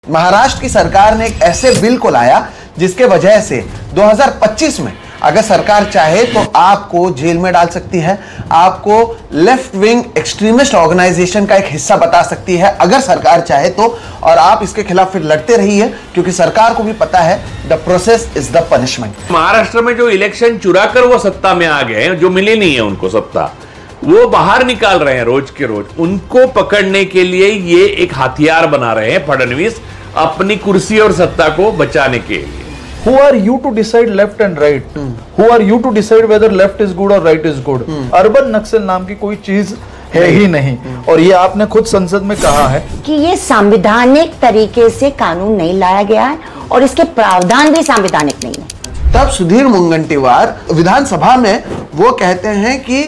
महाराष्ट्र की सरकार ने एक ऐसे बिल को लाया जिसके वजह से 2025 में अगर सरकार चाहे तो आपको जेल में डाल सकती है, आपको लेफ्ट विंग एक्सट्रीमिस्ट ऑर्गेनाइजेशन का एक हिस्सा बता सकती है अगर सरकार चाहे तो, और आप इसके खिलाफ फिर लड़ते रहिए क्योंकि सरकार को भी पता है the process is the punishment. Maharashtra में जो इलेक्शन चुरा कर वो सत्ता में आ गए हैं, जो मिली नहीं है उनको सत्ता, वो बाहर निकाल रहे हैं रोज के रोज, उनको पकड़ने के लिए ये एक हथियार बना रहे हैं फडणवीस अपनी कुर्सी और सत्ता को बचाने के लिए। Who are you to decide left and right? Who are you to decide whether left is good or right is good? Urban Naxal नाम की कोई चीज है ही नहीं, और ये आपने खुद संसद में कहा है कि ये संवैधानिक तरीके से कानून नहीं लाया गया है और इसके प्रावधान भी संवैधानिक नहीं है। तब सुधीर मुनगंटीवार विधानसभा में वो कहते हैं कि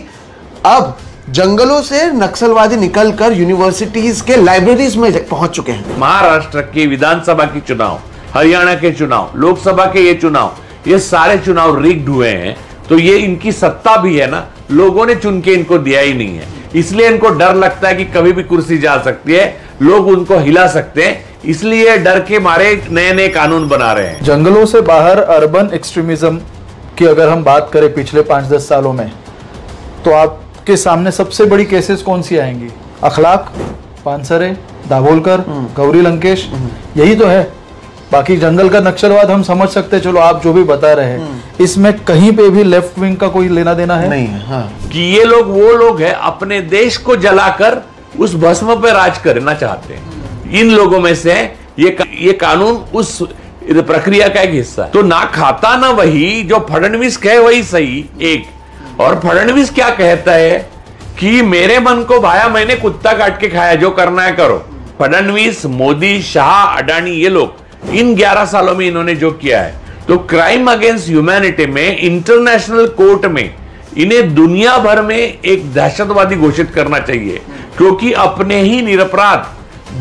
अब जंगलों से नक्सलवादी निकलकर यूनिवर्सिटीज के लाइब्रेरीज में पहुंच चुके हैं। महाराष्ट्र के विधानसभा की चुनाव, हरियाणा के चुनाव, लोकसभा के ये चुनाव, ये सारे चुनाव रिग्ड हुए हैं, तो ये इनकी सत्ता भी है ना, लोगों ने चुन के इनको दिया ही नहीं है, इसलिए इनको डर लगता है कि कभी भी कुर्सी जा सकती है, लोग उनको हिला सकते हैं, इसलिए डर के मारे नए नए कानून बना रहे हैं। जंगलों से बाहर अर्बन एक्सट्रीमिज्म की अगर हम बात करें पिछले 5-10 सालों में, तो आपके सामने सबसे बड़ी केसेस कौन सी आएंगी? अखलाक, पानसरे, दाभोलकर, गौरी लंकेश, यही तो है। बाकी जंगल का नक्सलवाद हम समझ सकते, चलो आप जो भी बता रहे हैं, इसमें कहीं पे भी लेफ्ट विंग का कोई लेना देना है नहीं है। हाँ। कि ये लोग वो लोग हैं अपने देश को जलाकर उस भस्म पे राज करना चाहते हैं। इन लोगों में से ये कानून उस प्रक्रिया का एक हिस्सा है। तो ना खाता ना वही, जो फडणवीस कहे वही सही एक। और फडणवीस क्या कहता है कि मेरे मन को भाया, मैंने कुत्ता काट के खाया, जो करना है करो। फडणवीस, मोदी, शाह, अडानी, ये लोग इन 11 सालों में इन्होंने जो किया है, तो क्राइम अगेंस्ट ह्यूमैनिटी में इंटरनेशनल कोर्ट में इन्हें दुनिया भर में एक दहशतवादी घोषित करना चाहिए, क्योंकि अपने ही निरपराध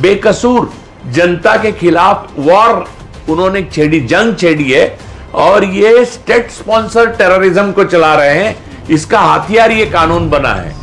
बेकसूर जनता के खिलाफ वॉर उन्होंने छेड़ी, जंग छेड़ी है, और ये स्टेट स्पॉन्सर टेररिज्म को चला रहे हैं। इसका हथियार ये कानून बना है।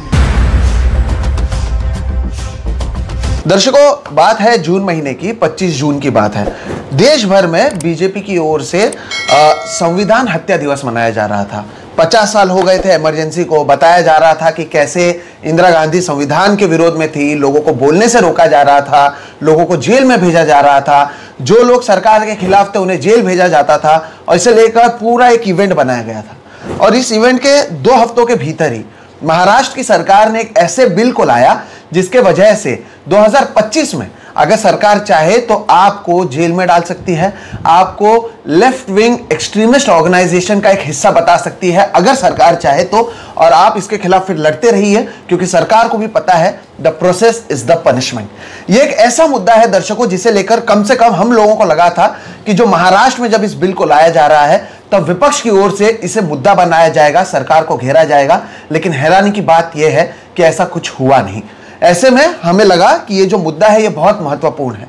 दर्शकों, बात है जून महीने की, 25 जून की बात है। देश भर में बीजेपी की ओर से संविधान हत्या दिवस मनाया जा रहा था। 50 साल हो गए थे इमरजेंसी को, बताया जा रहा था कि कैसे इंदिरा गांधी संविधान के विरोध में थी, लोगों को बोलने से रोका जा रहा था, लोगों को जेल में भेजा जा रहा था, जो लोग सरकार के खिलाफ थे उन्हें जेल भेजा जाता था, और इसे लेकर पूरा एक इवेंट बनाया गया था। और इस इवेंट के 2 हफ्तों के भीतर ही महाराष्ट्र की सरकार ने एक ऐसे बिल को लाया जिसके वजह से 2025 में अगर सरकार चाहे तो आपको जेल में डाल सकती है, आपको लेफ्ट विंग एक्सट्रीमिस्ट ऑर्गेनाइजेशन का एक हिस्सा बता सकती है अगर सरकार चाहे तो, और आप इसके खिलाफ फिर लड़ते रहिए क्योंकि सरकार को भी पता है the process is the punishment. ये एक ऐसा मुद्दा है दर्शकों जिसे लेकर कम से कम हम लोगों को लगा था कि जो महाराष्ट्र में जब इस बिल को लाया जा रहा है तब विपक्ष की ओर से इसे मुद्दा बनाया जाएगा, सरकार को घेरा जाएगा, लेकिन हैरानी की बात यह है कि ऐसा कुछ हुआ नहीं। ऐसे में हमें लगा कि ये जो मुद्दा है ये बहुत महत्वपूर्ण है।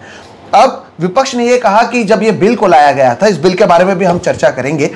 अब विपक्ष ने ये कहा कि जब ये बिल को लाया गया था, इस बिल के बारे में भी हम चर्चा करेंगे,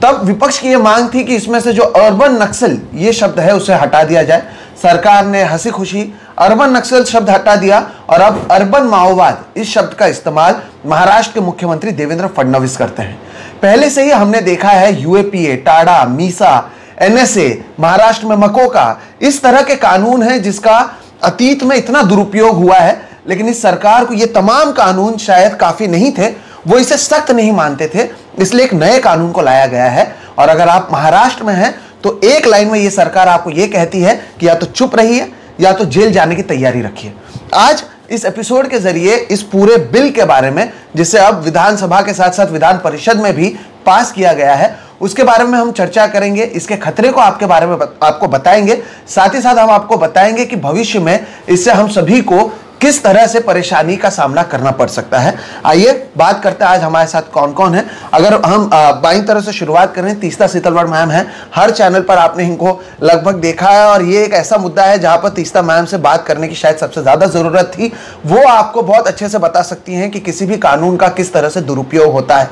तब विपक्ष की ये मांग थी कि इसमें से जो अर्बन नक्सल ये शब्द है उसे हटा दिया जाए। सरकार ने हंसी खुशी अर्बन नक्सल शब्द हटा दिया और अब अर्बन माओवाद इस शब्द का इस्तेमाल महाराष्ट्र के मुख्यमंत्री देवेंद्र फडणवीस करते हैं। पहले से ही हमने देखा है यूएपीए, टाडा, मीसा, एनएसए, महाराष्ट्र में मकोका, इस तरह के कानून हैं जिसका अतीत में इतना दुरुपयोग हुआ है, लेकिन इस सरकार को ये तमाम कानून शायद काफी नहीं थे, वो इसे सख्त नहीं मानते थे, इसलिए एक नए कानून को लाया गया है। और अगर आप महाराष्ट्र में हैं तो एक लाइन में ये सरकार आपको ये कहती है कि या तो चुप रहिए या तो जेल जाने की तैयारी रखिए। आज इस एपिसोड के जरिए इस पूरे बिल के बारे में, जिसे अब विधानसभा के साथ साथ विधान परिषद में भी पास किया गया है, उसके बारे में हम चर्चा करेंगे, इसके खतरे को आपके बारे में आपको बताएंगे, साथ ही साथ हम आपको बताएंगे कि भविष्य में इससे हम सभी को किस तरह से परेशानी का सामना करना पड़ सकता है। आइए बात करते हैं आज हमारे साथ कौन कौन है। अगर हम बाईं तरफ से शुरुआत करें, तीस्ता सीतलवाड़ मैम है, हर चैनल पर आपने इनको लगभग देखा है, और ये एक ऐसा मुद्दा है जहां पर तीस्ता मैम से बात करने की शायद सबसे ज्यादा जरूरत थी। वो आपको बहुत अच्छे से बता सकती हैं कि किसी भी कानून का किस तरह से दुरुपयोग होता है।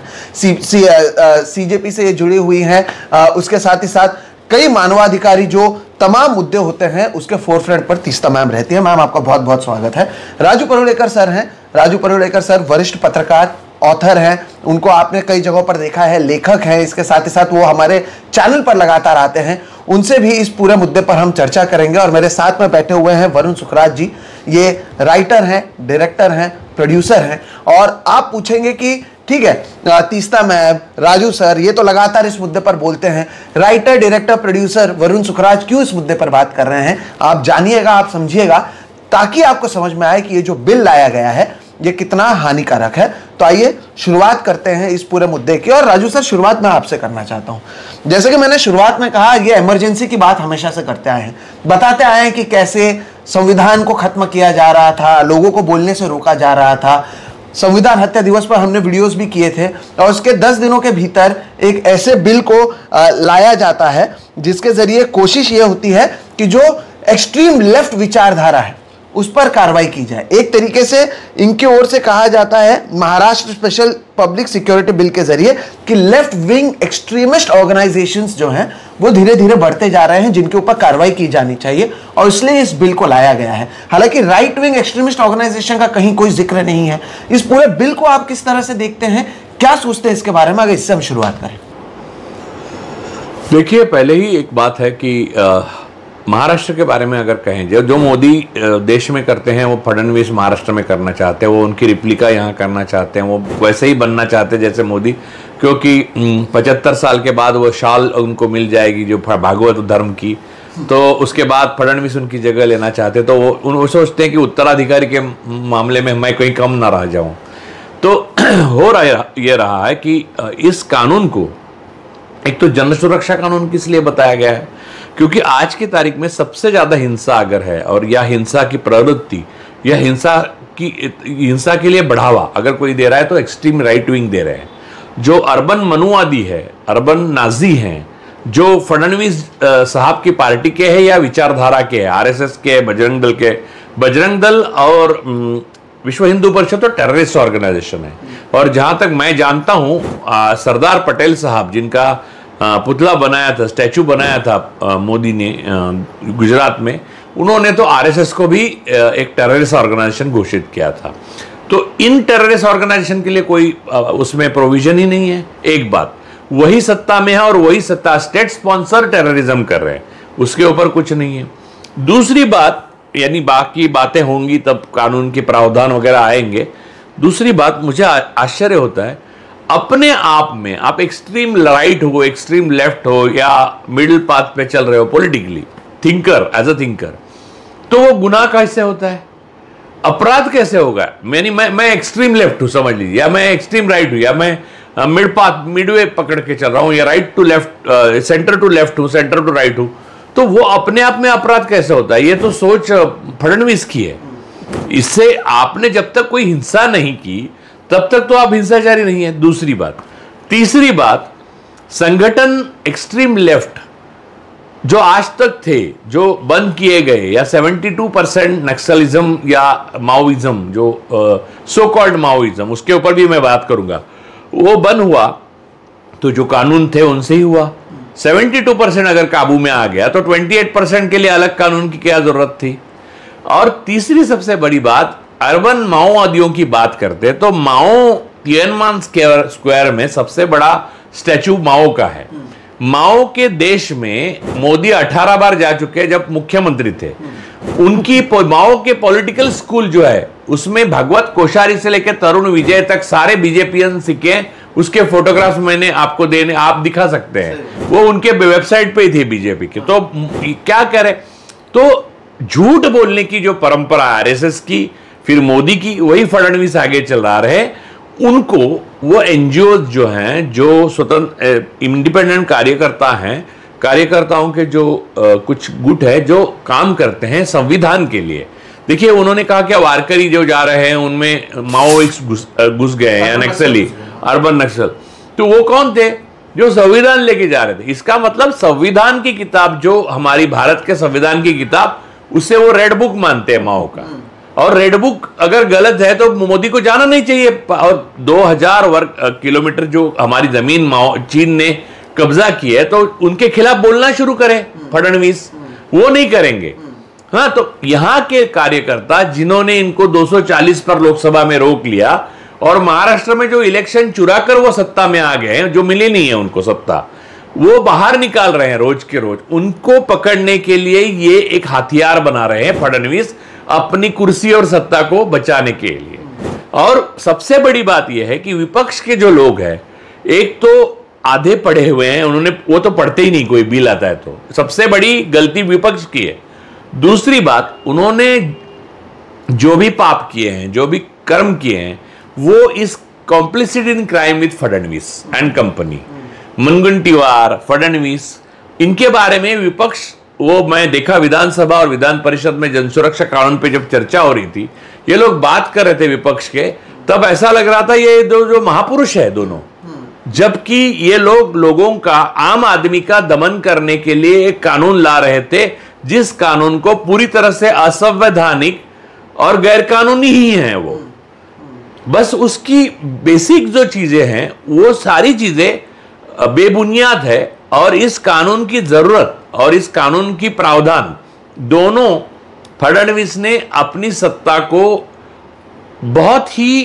सीजेपी से ये जुड़ी हुई हैं, उसके साथ ही साथ कई मानवाधिकारी जो तमाम मुद्दे होते हैं उसके फोरफ्रंट पर तीस्ता मैम रहती है। मैम आपका बहुत बहुत स्वागत है। राजू परुलेकर सर हैं, राजू परुलेकर सर वरिष्ठ पत्रकार, ऑथर हैं, उनको आपने कई जगहों पर देखा है, लेखक हैं, इसके साथ ही साथ वो हमारे चैनल पर लगातार आते हैं। उनसे भी इस पूरे मुद्दे पर हम चर्चा करेंगे। और मेरे साथ में बैठे हुए हैं वरुण सुखराज जी, ये राइटर हैं, डायरेक्टर हैं, प्रोड्यूसर हैं। और आप पूछेंगे कि ठीक है, तीस्ता मैम, राजू सर, ये तो लगातार इस मुद्दे पर बोलते हैं, writer, director, producer Varun Sukhraj क्यों इस मुद्दे पर बात कर रहे हैं? आप जानिएगा, आप समझिएगा, ताकि आपको समझ में आए कि ये जो बिल लाया गया है ये कितना हानिकारक है। तो आइए शुरुआत करते हैं इस पूरे मुद्दे की। और राजू सर, शुरुआत मैं आपसे करना चाहता हूं। जैसे कि मैंने शुरुआत में कहा, ये इमरजेंसी की बात हमेशा से करते आए हैं, बताते आए हैं कि कैसे संविधान को खत्म किया जा रहा था, लोगों को बोलने से रोका जा रहा था। संविधान हत्या दिवस पर हमने वीडियोस भी किए थे। और उसके 10 दिनों के भीतर एक ऐसे बिल को लाया जाता है जिसके जरिए कोशिश ये होती है कि जो एक्सट्रीम लेफ्ट विचारधारा है उस पर कार्रवाई की जाए। एक तरीके से इनकी ओर से कहा जाता है Maharashtra special public security bill के जरिए कि लेफ्ट विंग एक्सट्रीमिस्ट ऑर्गेनाइजेशंस जो हैं वो धीरे धीरे बढ़ते जा रहे हैं, जिनके ऊपर कार्रवाई की जानी चाहिए, और इसलिए इस बिल को लाया गया है। हालांकि राइट विंग एक्सट्रीमिस्ट ऑर्गेनाइजेशन का कहीं कोई जिक्र नहीं है। इस पूरे बिल को आप किस तरह से देखते हैं, क्या सोचते हैं इसके बारे में? अगर इससे हम शुरुआत करें। देखिए, पहले ही एक बात है कि महाराष्ट्र के बारे में अगर कहें, जो मोदी देश में करते हैं वो फडणवीस महाराष्ट्र में करना चाहते हैं, वो उनकी रिप्लिका यहाँ करना चाहते हैं, वो वैसे ही बनना चाहते हैं जैसे मोदी, क्योंकि 75 साल के बाद वो शाल उनको मिल जाएगी जो भागवत धर्म की, तो उसके बाद फडणवीस उनकी जगह लेना चाहते हैं। तो वो सोचते हैं कि उत्तराधिकारी के मामले में मैं कहीं कम ना रह जाऊँ। तो हो ये रहा है कि इस कानून को एक तो जन सुरक्षा कानून किस लिए बताया गया है, क्योंकि आज की तारीख में सबसे ज्यादा हिंसा अगर है, और या हिंसा की प्रवृत्ति या हिंसा के लिए बढ़ावा अगर कोई दे रहा है तो एक्सट्रीम राइट विंग दे रहे हैं। जो अर्बन मनुवादी है, अर्बन नाजी हैं, जो फडणवीस साहब की पार्टी के हैं या विचारधारा के हैं, आरएसएस के, बजरंग दल के, बजरंग दल और विश्व हिंदू परिषद तो टेररिस्ट ऑर्गेनाइजेशन है। और जहां तक मैं जानता हूं, सरदार पटेल साहब जिनका पुतला बनाया था, स्टैचू बनाया था मोदी ने गुजरात में, उन्होंने तो आरएसएस को भी एक टेररिस्ट ऑर्गेनाइजेशन घोषित किया था। तो इन टेररिस्ट ऑर्गेनाइजेशन के लिए कोई उसमें प्रोविजन ही नहीं है। एक बात, वही सत्ता में है और वही सत्ता स्टेट स्पॉन्सर टेररिज्म कर रहे हैं, उसके ऊपर कुछ नहीं है। दूसरी बात, यानी बाकी बातें होंगी तब कानून के प्रावधान वगैरह आएंगे। दूसरी बात, मुझे आश्चर्य होता है, अपने आप में आप एक्सट्रीम राइट हो, एक्सट्रीम लेफ्ट हो या मिडिल पाथ पे चल रहे हो politically, thinker, as a thinker, तो वो गुनाह कैसे होता है, अपराध कैसे होगा? मैं एक्सट्रीम लेफ्ट हूं समझ लीजिए, या मैं एक्सट्रीम राइट हूं, या मैं मिड पाथ, मिडवे पकड़ के चल रहा हूं, या right to left, centre to left हूं, सेंटर टू राइट हूं, तो वो अपने आप में अपराध कैसे होता है? ये तो सोच फडणवीस की है। इससे आपने जब तक कोई हिंसा नहीं की तब तक तो आप हिंसाचारी नहीं है। दूसरी बात, तीसरी बात, संगठन एक्सट्रीम लेफ्ट जो आज तक थे, जो बंद किए गए, या 72% नक्सलिज्म या माओइज्म, जो सो कॉल्ड माओइज्म, उसके ऊपर भी मैं बात करूंगा, वो बंद हुआ तो जो कानून थे उनसे ही हुआ। 72% अगर काबू में आ गया तो 28% के लिए अलग कानून की क्या जरूरत थी? और तीसरी सबसे बड़ी बात, अर्बन माओवादियों की बात करते हैं तो माओ तियनमान स्क्वायर में सबसे बड़ा स्टैचू माओ का है। माओ के देश में मोदी 18 बार जा चुके हैं जब मुख्यमंत्री थे। उनकी माओ के पॉलिटिकल स्कूल जो है उसमें भगवत कोश्यारी से लेकर तरुण विजय तक सारे बीजेपीएन सीखे, उसके फोटोग्राफ्स मैंने आपको देने, आप दिखा सकते हैं, वो उनके वेबसाइट पे ही थे बीजेपी के। तो क्या कह रहे, तो झूठ बोलने की जो परंपरा आरएसएस की, फिर मोदी की, वही फडणवीस आगे चला रहे। उनको वो एनजीओ जो हैं, जो स्वतंत्र इंडिपेंडेंट कार्यकर्ता हैं, कार्यकर्ताओं के जो कुछ गुट है जो काम करते हैं संविधान के लिए। देखिए, उन्होंने कहा कि वारकरी जो जा रहे हैं उनमें माओइस्ट घुस गए हैं, या नक्सली, अर्बन नक्सल, तो वो कौन थे? जो संविधान लेके जा रहे थे। इसका मतलब संविधान की किताब, जो हमारी भारत के संविधान की किताब, उसे वो रेड बुक मानते हैं माओ का। और रेड बुक अगर गलत है तो मोदी को जाना नहीं चाहिए। और 2000 वर्ग किलोमीटर जो हमारी जमीन चीन ने कब्जा की है, तो उनके खिलाफ बोलना शुरू करें फडणवीस, वो नहीं करेंगे। हाँ, तो यहां के कार्यकर्ता जिन्होंने इनको 240 पर लोकसभा में रोक लिया और महाराष्ट्र में जो इलेक्शन चुरा कर वो सत्ता में आ गए हैं, जो मिली नहीं है उनको सत्ता, वो बाहर निकाल रहे हैं रोज के रोज, उनको पकड़ने के लिए ये एक हथियार बना रहे हैं फडणवीस अपनी कुर्सी और सत्ता को बचाने के लिए। और सबसे बड़ी बात यह है कि विपक्ष के जो लोग हैं, एक तो आधे पढ़े हुए हैं, उन्होंने, वो तो पढ़ते ही नहीं, कोई बिल आता है तो सबसे बड़ी गलती विपक्ष की है। दूसरी बात, उन्होंने जो भी पाप किए हैं, जो भी कर्म किए हैं, वो is complicit in crime with Fadnavis and company. Mungantiwar, Fadnavis, इनके बारे में विपक्ष, वो मैं देखा विधानसभा और विधान परिषद में जनसुरक्षा कानून पे जब चर्चा हो रही थी, ये लोग बात कर रहे थे विपक्ष के, तब ऐसा लग रहा था ये दो जो महापुरुष है दोनों, जबकि ये लोग लोगों का, आम आदमी का दमन करने के लिए एक कानून ला रहे थे, जिस कानून को पूरी तरह से असंवैधानिक और गैरकानूनी ही है वो। बस उसकी बेसिक जो चीजें हैं वो सारी चीजें बेबुनियाद है, और इस कानून की जरूरत और इस कानून की प्रावधान दोनों फडणवीस ने अपनी सत्ता को बहुत ही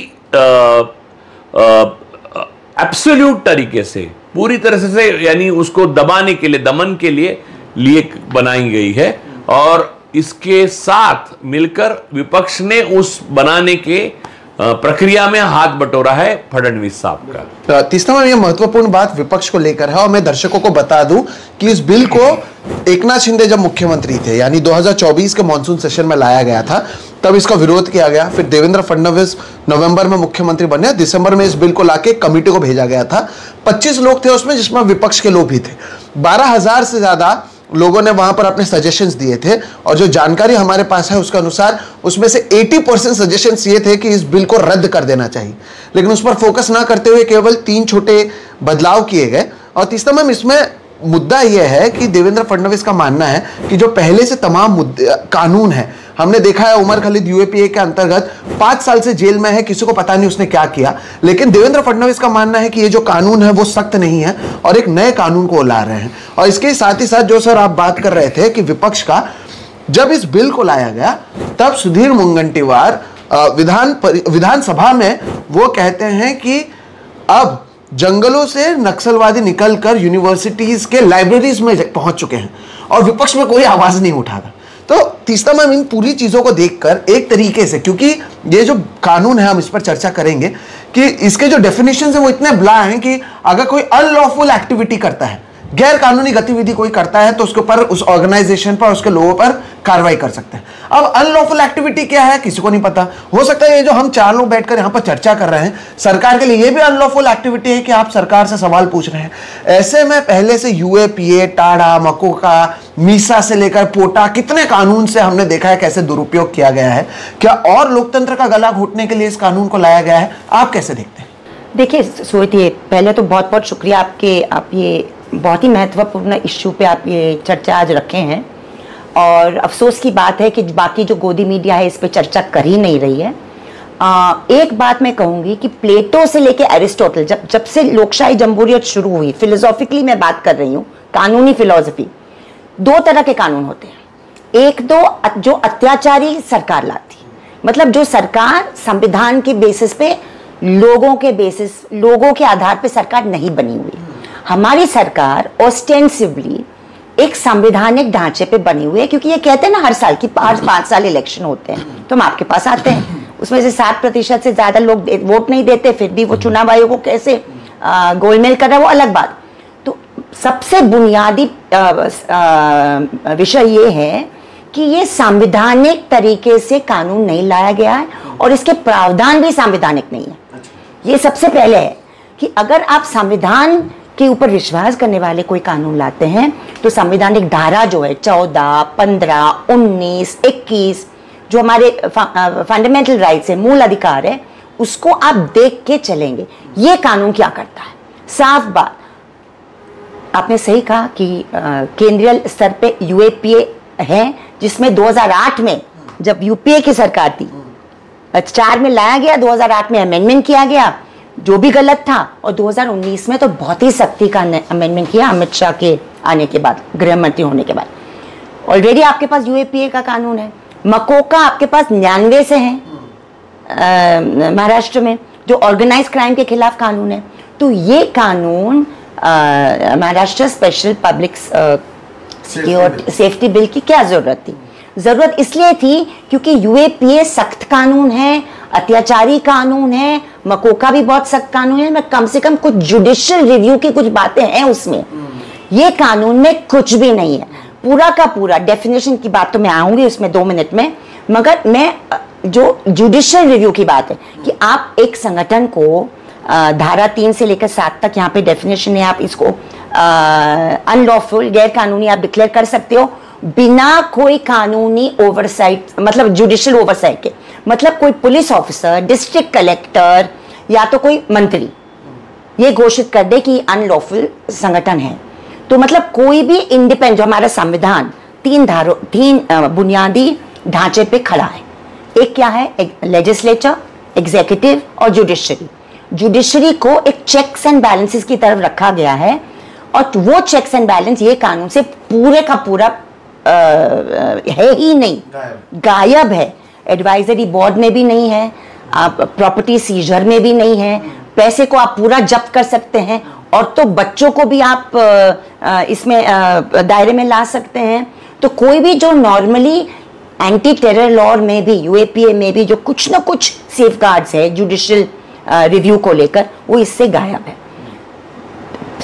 एब्सोल्यूट तरीके से, पूरी तरह से, यानी उसको दबाने के लिए, दमन के लिए बनाई गई है। और इसके साथ मिलकर विपक्ष ने उस बनाने के प्रक्रिया में हाथ बटोरा है फडणवीस साहब का। तीसरा में, यह महत्वपूर्ण बात विपक्ष को लेकर है, और मैं दर्शकों को बता दूं कि इस बिल को एकनाथ शिंदे जब मुख्यमंत्री थे, यानी 2024 के मॉनसून सेशन में लाया गया था, तब इसका विरोध किया गया। फिर देवेंद्र फडणवीस नवंबर में मुख्यमंत्री बने, दिसंबर में इस बिल को लाके कमेटी को भेजा गया था। 25 लोग थे उसमें, जिसमें विपक्ष के लोग भी थे। 12,000 से ज्यादा लोगों ने वहां पर अपने सजेशंस दिए थे, और जो जानकारी हमारे पास है उसके अनुसार उसमें से 80% सजेशंस ये थे कि इस बिल को रद्द कर देना चाहिए। लेकिन उस पर फोकस ना करते हुए केवल 3 छोटे बदलाव किए गए। और तीसरा मैम, इसमें मुद्दा यह है कि देवेंद्र फडणवीस का मानना है कि जो पहले से तमाम कानून है, हमने देखा है उमर खालिद यूएपीए के अंतर्गत 5 साल से जेल में है, किसी को पता नहीं उसने क्या किया, लेकिन देवेंद्र फडणवीस का मानना है कि ये जो कानून है वो सख्त नहीं है, और एक नए कानून को ला रहे हैं। और इसके साथ ही साथ जो सर आप बात कर रहे थे कि विपक्ष का, जब इस बिल को लाया गया तब सुधीर मुनगंटीवार विधानसभा में वो कहते हैं कि अब जंगलों से नक्सलवादी निकलकर यूनिवर्सिटीज के लाइब्रेरीज में पहुंच चुके हैं, और विपक्ष में कोई आवाज नहीं उठाता। तो तीसरा मैम, इन पूरी चीजों को देखकर एक तरीके से, क्योंकि ये जो कानून है, हम इस पर चर्चा करेंगे कि इसके जो डेफिनेशन है वो इतने ब्ला हैं कि अगर कोई अनलॉफुल एक्टिविटी करता है, गैर कानूनी गतिविधि कोई करता है, तो उसके ऊपर, उस ऑर्गेनाइजेशन पर, उसके लोगों पर कार्रवाई कर सकते हैं। अब अनलॉफुल एक्टिविटी क्या है किसी को नहीं पता। हो सकता है ये जो हम 4 लोग बैठकर यहाँ पर चर्चा कर रहे हैं, सरकार के लिए ये भी अनलॉफुल एक्टिविटी है कि आप सरकार से सवाल पूछ रहे हैं। ऐसे में पहले से यूएपीए, टाडा, मकोका, मीसा से लेकर पोटा, कितने कानून से हमने देखा है कैसे दुरुपयोग किया गया है। क्या और लोकतंत्र का गला घोटने के लिए इस कानून को लाया गया है? आप कैसे देखते हैं? देखिए सोचिए, पहले तो बहुत बहुत शुक्रिया आपके, आप ये बहुत ही महत्वपूर्ण इश्यू पे आप ये चर्चा आज रखे हैं। और अफसोस की बात है कि बाकी जो गोदी मीडिया है इस पे चर्चा कर ही नहीं रही है। एक बात मैं कहूँगी कि प्लेटो से लेके एरिस्टोटल, जब से लोकशाही जमहूरियत शुरू हुई, फिलोसॉफिकली मैं बात कर रही हूँ, कानूनी फिलोसफी, 2 तरह के कानून होते हैं। एक तो जो अत्याचारी सरकार लाती, मतलब जो सरकार संविधान के बेसिस पे, लोगों के आधार पे सरकार नहीं बनी हुई। हमारी सरकार ऑस्टेंसिवली एक संवैधानिक ढांचे पे बनी हुई है, क्योंकि ये कहते हैं ना हर साल की 5 साल इलेक्शन होते हैं, तो हम आपके पास आते हैं, उसमें से 7% से ज्यादा लोग वोट नहीं देते, फिर भी वो चुनाव आयोग को कैसे गोलमेल कर रहा है वो अलग बात। तो सबसे बुनियादी विषय ये है कि ये संवैधानिक तरीके से कानून नहीं लाया गया है, और इसके प्रावधान भी संवैधानिक नहीं है। ये सबसे पहले है कि अगर आप संविधान के ऊपर विश्वास करने वाले कोई कानून लाते हैं, तो संवैधानिक धारा जो है 14, 15, 19, 21, जो हमारे फंडामेंटल राइट्स है, मूल अधिकार है, उसको आप देख के चलेंगे। ये कानून क्या करता है? साफ बात, आपने सही कहा कि केंद्रीय स्तर पे यूएपीए है, जिसमें 2008 में जब यूपीए की सरकार थी, 4 में लाया गया, 2008 में अमेंडमेंट किया गया, जो भी गलत था, और 2019 में तो बहुत ही सख्ती का अमेंडमेंट किया अमित शाह के आने के बाद, गृह मंत्री होने के बाद। ऑलरेडी आपके पास यूएपीए का कानून है, मकोका आपके पास 99 से है महाराष्ट्र में, जो ऑर्गेनाइज क्राइम के खिलाफ कानून है। तो ये कानून Maharashtra special public safety bill की क्या जरूरत थी? जरूरत इसलिए थी क्योंकि यूएपीए सख्त कानून है, अत्याचारी कानून है, मकोका भी बहुत सख्त कानून है, कम से कम कुछ जुडिशियल रिव्यू की कुछ बातें हैं उसमें। ये कानून में कुछ भी नहीं है, पूरा का पूरा। डेफिनेशन की बात तो मैं आऊंगी उसमें 2 मिनट में, मगर मैं जो जुडिशियल रिव्यू की बात है कि आप एक संगठन को धारा 3 से लेकर 7 तक यहाँ पे डेफिनेशन है, आप इसको अनलॉफुल, गैर कानूनी आप डिक्लेयर कर सकते हो बिना कोई कानूनी ओवरसाइट, मतलब जुडिशियल ओवरसाइट के। मतलब कोई पुलिस ऑफिसर, डिस्ट्रिक्ट कलेक्टर या तो कोई मंत्री ये घोषित कर दे कि अनलॉफुल संगठन है, तो मतलब कोई भी इंडिपेंडेंट, जो हमारा संविधान 3 बुनियादी ढांचे पे खड़ा है। एक क्या है? लेजिस्लेचर, एग्जीक्यूटिव और जुडिशरी। जुडिशरी को एक चेक्स एंड बैलेंसेस की तरफ रखा गया है, और वो चेक्स एंड बैलेंस ये कानून से पूरे का पूरा है ही नहीं, गायब है। एडवाइजरी बोर्ड में भी नहीं है, आप प्रॉपर्टी सीजर में भी नहीं है, पैसे को आप पूरा जब्त कर सकते हैं, और तो बच्चों को भी आप इसमें दायरे में ला सकते हैं। तो कोई भी जो नॉर्मली एंटी टेरर लॉ में भी, यूएपीए में भी जो कुछ ना कुछ सेफगार्ड्स है जुडिशियल रिव्यू को लेकर, वो इससे गायब है।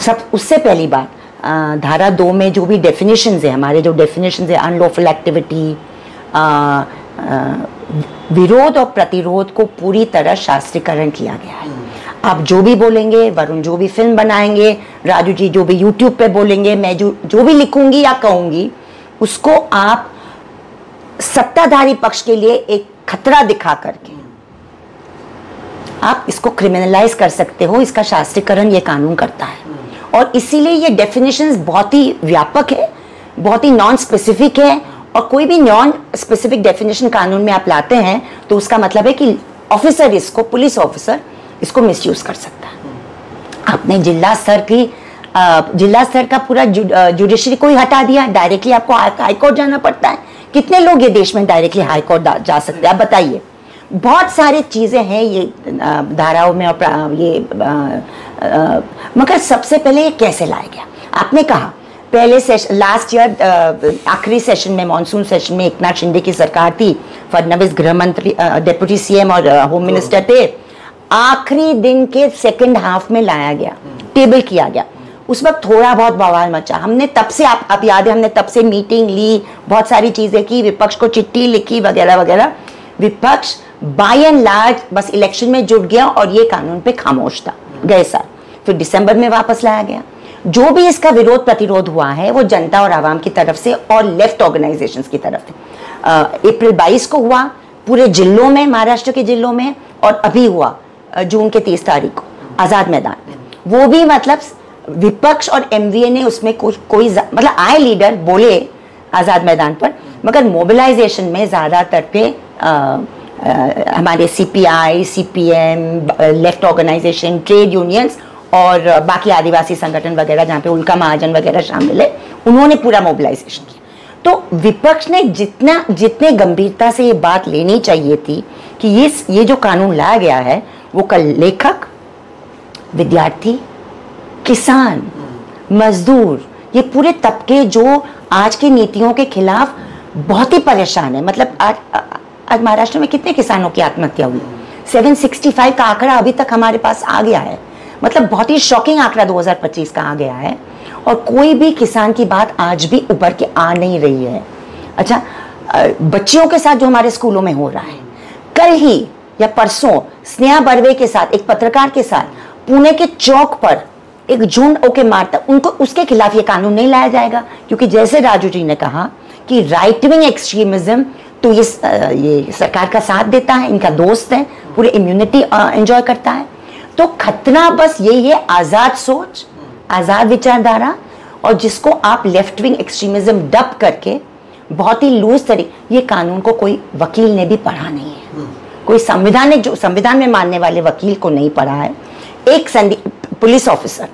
सब उससे पहली बात, धारा 2 में जो भी डेफिनेशंस है, हमारे जो डेफिनेशंस है अनलॉफुल एक्टिविटी, विरोध और प्रतिरोध को पूरी तरह शास्त्रीकरण किया गया है। आप जो भी बोलेंगे, वरुण जो भी फिल्म बनाएंगे, राजू जी जो भी यूट्यूब पे बोलेंगे, मैं जो भी लिखूंगी या कहूंगी, उसको आप सत्ताधारी पक्ष के लिए एक खतरा दिखा करके आप इसको क्रिमिनलाइज कर सकते हो। इसका शास्त्रीकरण ये कानून करता है, और इसीलिए ये डेफिनेशंस बहुत ही व्यापक है, बहुत ही नॉन स्पेसिफिक है। और कोई भी नॉन स्पेसिफिक डेफिनेशन कानून में आप लाते हैं तो उसका मतलब है कि ऑफिसर इसको, पुलिस ऑफिसर इसको मिसयूज कर सकता है। आपने जिला स्तर का पूरा जुडिशरी को ही हटा दिया, डायरेक्टली आपको हाई कोर्ट जाना पड़ता है। कितने लोग ये देश में डायरेक्टली हाई कोर्ट जा सकते हैं, आप बताइए। बहुत सारी चीजें हैं ये धाराओं में, और ये मगर सबसे पहले ये कैसे लाया गया? आपने कहा पहले सेशन, लास्ट ईयर आखिरी सेशन में, मॉनसून सेशन में एकनाथ शिंदे की सरकार थी, फडणवीस गृह मंत्री, डिप्टी सीएम और होम मिनिस्टर थे। आखिरी दिन के सेकंड हाफ में लाया गया, टेबल किया गया। उस वक्त थोड़ा बहुत बवाल मचा, हमने तब से, आप याद है, हमने तब से मीटिंग ली, बहुत सारी चीजें की, विपक्ष को चिट्ठी लिखी वगैरह वगैरह। विपक्ष बाय एंड लार्ज बस इलेक्शन में जुट गया और ये कानून पे खामोश था गए साल। फिर दिसंबर में वापस लाया गया। जो भी इसका विरोध प्रतिरोध हुआ है वो जनता और आवाम की तरफ से और लेफ्ट ऑर्गेनाइजेशंस की तरफ से। अप्रैल 22 को हुआ पूरे जिलों में, महाराष्ट्र के जिलों में, और अभी हुआ जून के 30 तारीख को आजाद मैदान में। वो भी मतलब विपक्ष और एमवीए ने उसमें कोई मतलब आए लीडर बोले आजाद मैदान पर, मगर मोबिलाइजेशन में ज्यादातर पे हमारे CPI, CPM, left organisation, trade unions और बाकी आदिवासी संगठन वगैरह, जहाँ पे उल्का महाजन वगैरह शामिल है, उन्होंने पूरा मोबिलाइजेशन किया। तो विपक्ष ने जितने गंभीरता से ये बात लेनी चाहिए थी कि ये जो कानून लाया गया है, वो कल लेखक, विद्यार्थी, किसान, मजदूर, ये पूरे तबके जो आज की नीतियों के खिलाफ बहुत ही परेशान है। मतलब आज महाराष्ट्र में कितने किसानों की आत्महत्या हुई? 765 का आंकड़ा अभी तक हमारे पास आ गया है। मतलब बहुत ही शॉकिंग आंकड़ा 2025 का आ गया है, और कोई भी किसान की बात आज भी उभर के आ नहीं रही है। अच्छा, बच्चियों के साथ जो हमारे स्कूलों में हो रहा है, कल ही या परसों स्नेहा बर्वे के साथ, एक पत्रकार के साथ पुणे के चौक पर एक झुंड होके मारता, उनको, उसके खिलाफ ये कानून नहीं लाया जाएगा। क्योंकि जैसे राजू जी ने कहा कि राइट विंग एक्सट्रीमिज्म तो ये सरकार का साथ देता है, इनका दोस्त है, पूरे इम्यूनिटी एंजॉय करता है। तो खतरा बस यही है, आजाद सोच, आजाद विचारधारा, और जिसको आप लेफ्ट विंग एक्सट्रीमिज्म डब करके बहुत ही लूज तरीके, ये कानून को कोई वकील ने भी पढ़ा नहीं है, कोई संविधान में मानने वाले वकील को नहीं पढ़ा है। एक पुलिस ऑफिसर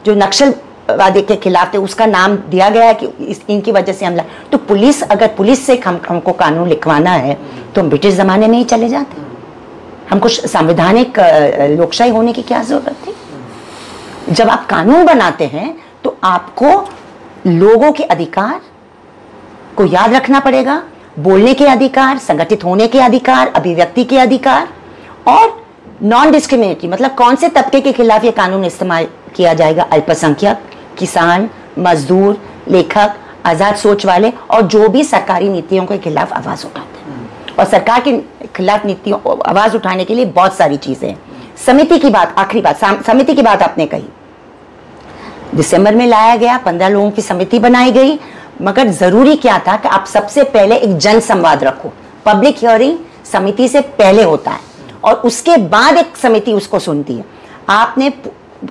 जो नक्सल वादे के खिलाफ थे, उसका नाम दिया गया है कि इनकी वजह से हमला। तो पुलिस, अगर पुलिस से हमको कानून लिखवाना है तो हम ब्रिटिश जमाने में ही चले जाते। हमको संवैधानिक लोकशाही होने की क्या जरूरत थी? जब आप कानून बनाते हैं तो आपको लोगों के अधिकार को याद रखना पड़ेगा, बोलने के अधिकार, संगठित होने के अधिकार, अभिव्यक्ति के अधिकार, और नॉन डिस्क्रिमिनेटरी मतलब कौन से तबके के खिलाफ ये कानून इस्तेमाल किया जाएगा? अल्पसंख्यक, किसान, मजदूर, लेखक, आजाद सोच वाले और जो भी सरकारी नीतियों के खिलाफ आवाज उठाते हैं। और सरकार के खिलाफ नीतियों आवाज उठाने के लिए बहुत सारी चीजें हैं। समिति की बात, आखिरी बात, समिति की बात आपने कही, दिसंबर में लाया गया, 15 लोगों की समिति बनाई गई, मगर जरूरी क्या था कि आप सबसे पहले एक जन संवाद रखो। पब्लिक हियरिंग समिति से पहले होता है और उसके बाद एक समिति उसको सुनती है। आपने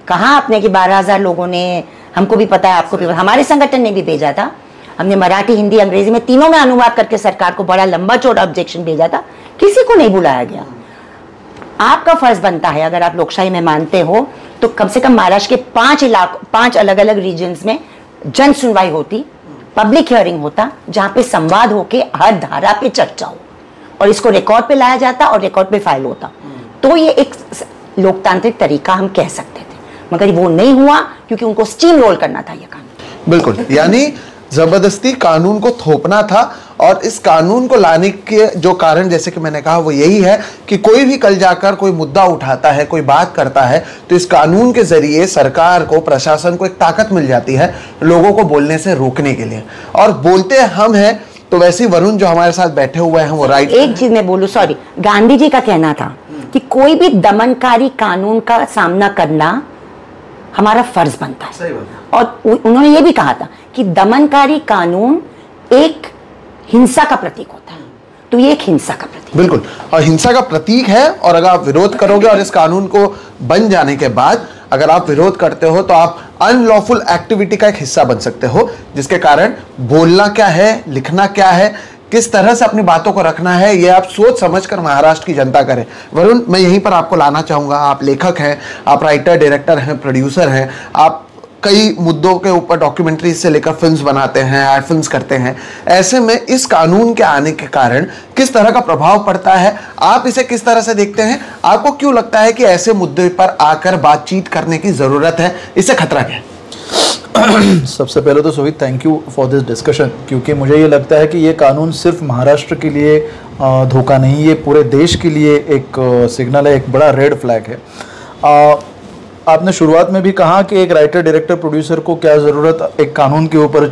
कहा आपने कि 12,000 लोगों ने, हमको भी पता है, आपको भी, हमारे संगठन ने भी भेजा था, हमने मराठी, हिंदी, अंग्रेजी में तीनों में अनुवाद करके सरकार को बड़ा लंबा चौड़ा ऑब्जेक्शन भेजा था, किसी को नहीं बुलाया गया। आपका फर्ज बनता है, अगर आप लोकशाही में मानते हो, तो कम से कम महाराष्ट्र के 5 अलग अलग रीजन्स में जन सुनवाई होती, पब्लिक हियरिंग होता, जहां पे संवाद होके हर धारा पे चर्चा हो और इसको रिकॉर्ड पे लाया जाता और रिकॉर्ड पे फाइल होता। तो ये एक लोकतांत्रिक तरीका हम कह सकते थे, मगर वो नहीं हुआ क्योंकि उनको स्टीम रोल करना था ये कानून। बिल्कुल, यानी जबरदस्ती कानून को थोपना था। और इस कानून को लाने के जो कारण, जैसे कि मैंने कहा, वो यही है कि कोई भी कल जाकर कोई मुद्दा उठाता है, कोई बात करता है, तो इस कानून के जरिए सरकार को, प्रशासन को एक ताकत मिल जाती है लोगों को बोलने से रोकने के लिए। और बोलते हम हैं तो वैसे ही वरुण जो हमारे साथ बैठे हुए हैं वो राइट। एक चीज मैं बोलूं, सॉरी, गांधी जी का कहना था कि कोई भी दमनकारी कानून का सामना करना हमारा फर्ज बनता है। सही बात है। और उन्होंने ये भी कहा था कि दमनकारी कानून एक हिंसा का प्रतीक होता है, तो ये एक हिंसा का प्रतीक। बिल्कुल, और हिंसा का प्रतीक है। और अगर आप विरोध करोगे और इस कानून को बन जाने के बाद अगर आप विरोध करते हो तो आप अनलॉफुल एक्टिविटी का एक हिस्सा बन सकते हो, जिसके कारण बोलना क्या है, लिखना क्या है, किस तरह से अपनी बातों को रखना है, ये आप सोच समझकर महाराष्ट्र की जनता करे। वरुण, मैं यहीं पर आपको लाना चाहूंगा। आप लेखक हैं, आप राइटर, डायरेक्टर हैं, प्रोड्यूसर हैं, आप कई मुद्दों के ऊपर डॉक्यूमेंट्रीज से लेकर फिल्म्स बनाते हैं, एड फिल्म्स करते हैं। ऐसे में इस कानून के आने के कारण किस तरह का प्रभाव पड़ता है, आप इसे किस तरह से देखते हैं? आपको क्यों लगता है कि ऐसे मुद्दे पर आकर बातचीत करने की जरूरत है? इससे खतरा क्या है? सबसे पहले तो Sohit, thank you for this discussion, क्योंकि मुझे ये लगता है कि ये कानून सिर्फ महाराष्ट्र के लिए धोखा नहीं, ये पूरे देश के लिए एक सिग्नल है, एक बड़ा रेड फ्लैग है। आपने शुरुआत में भी कहा कि एक राइटर, डायरेक्टर, प्रोड्यूसर को क्या ज़रूरत एक कानून के ऊपर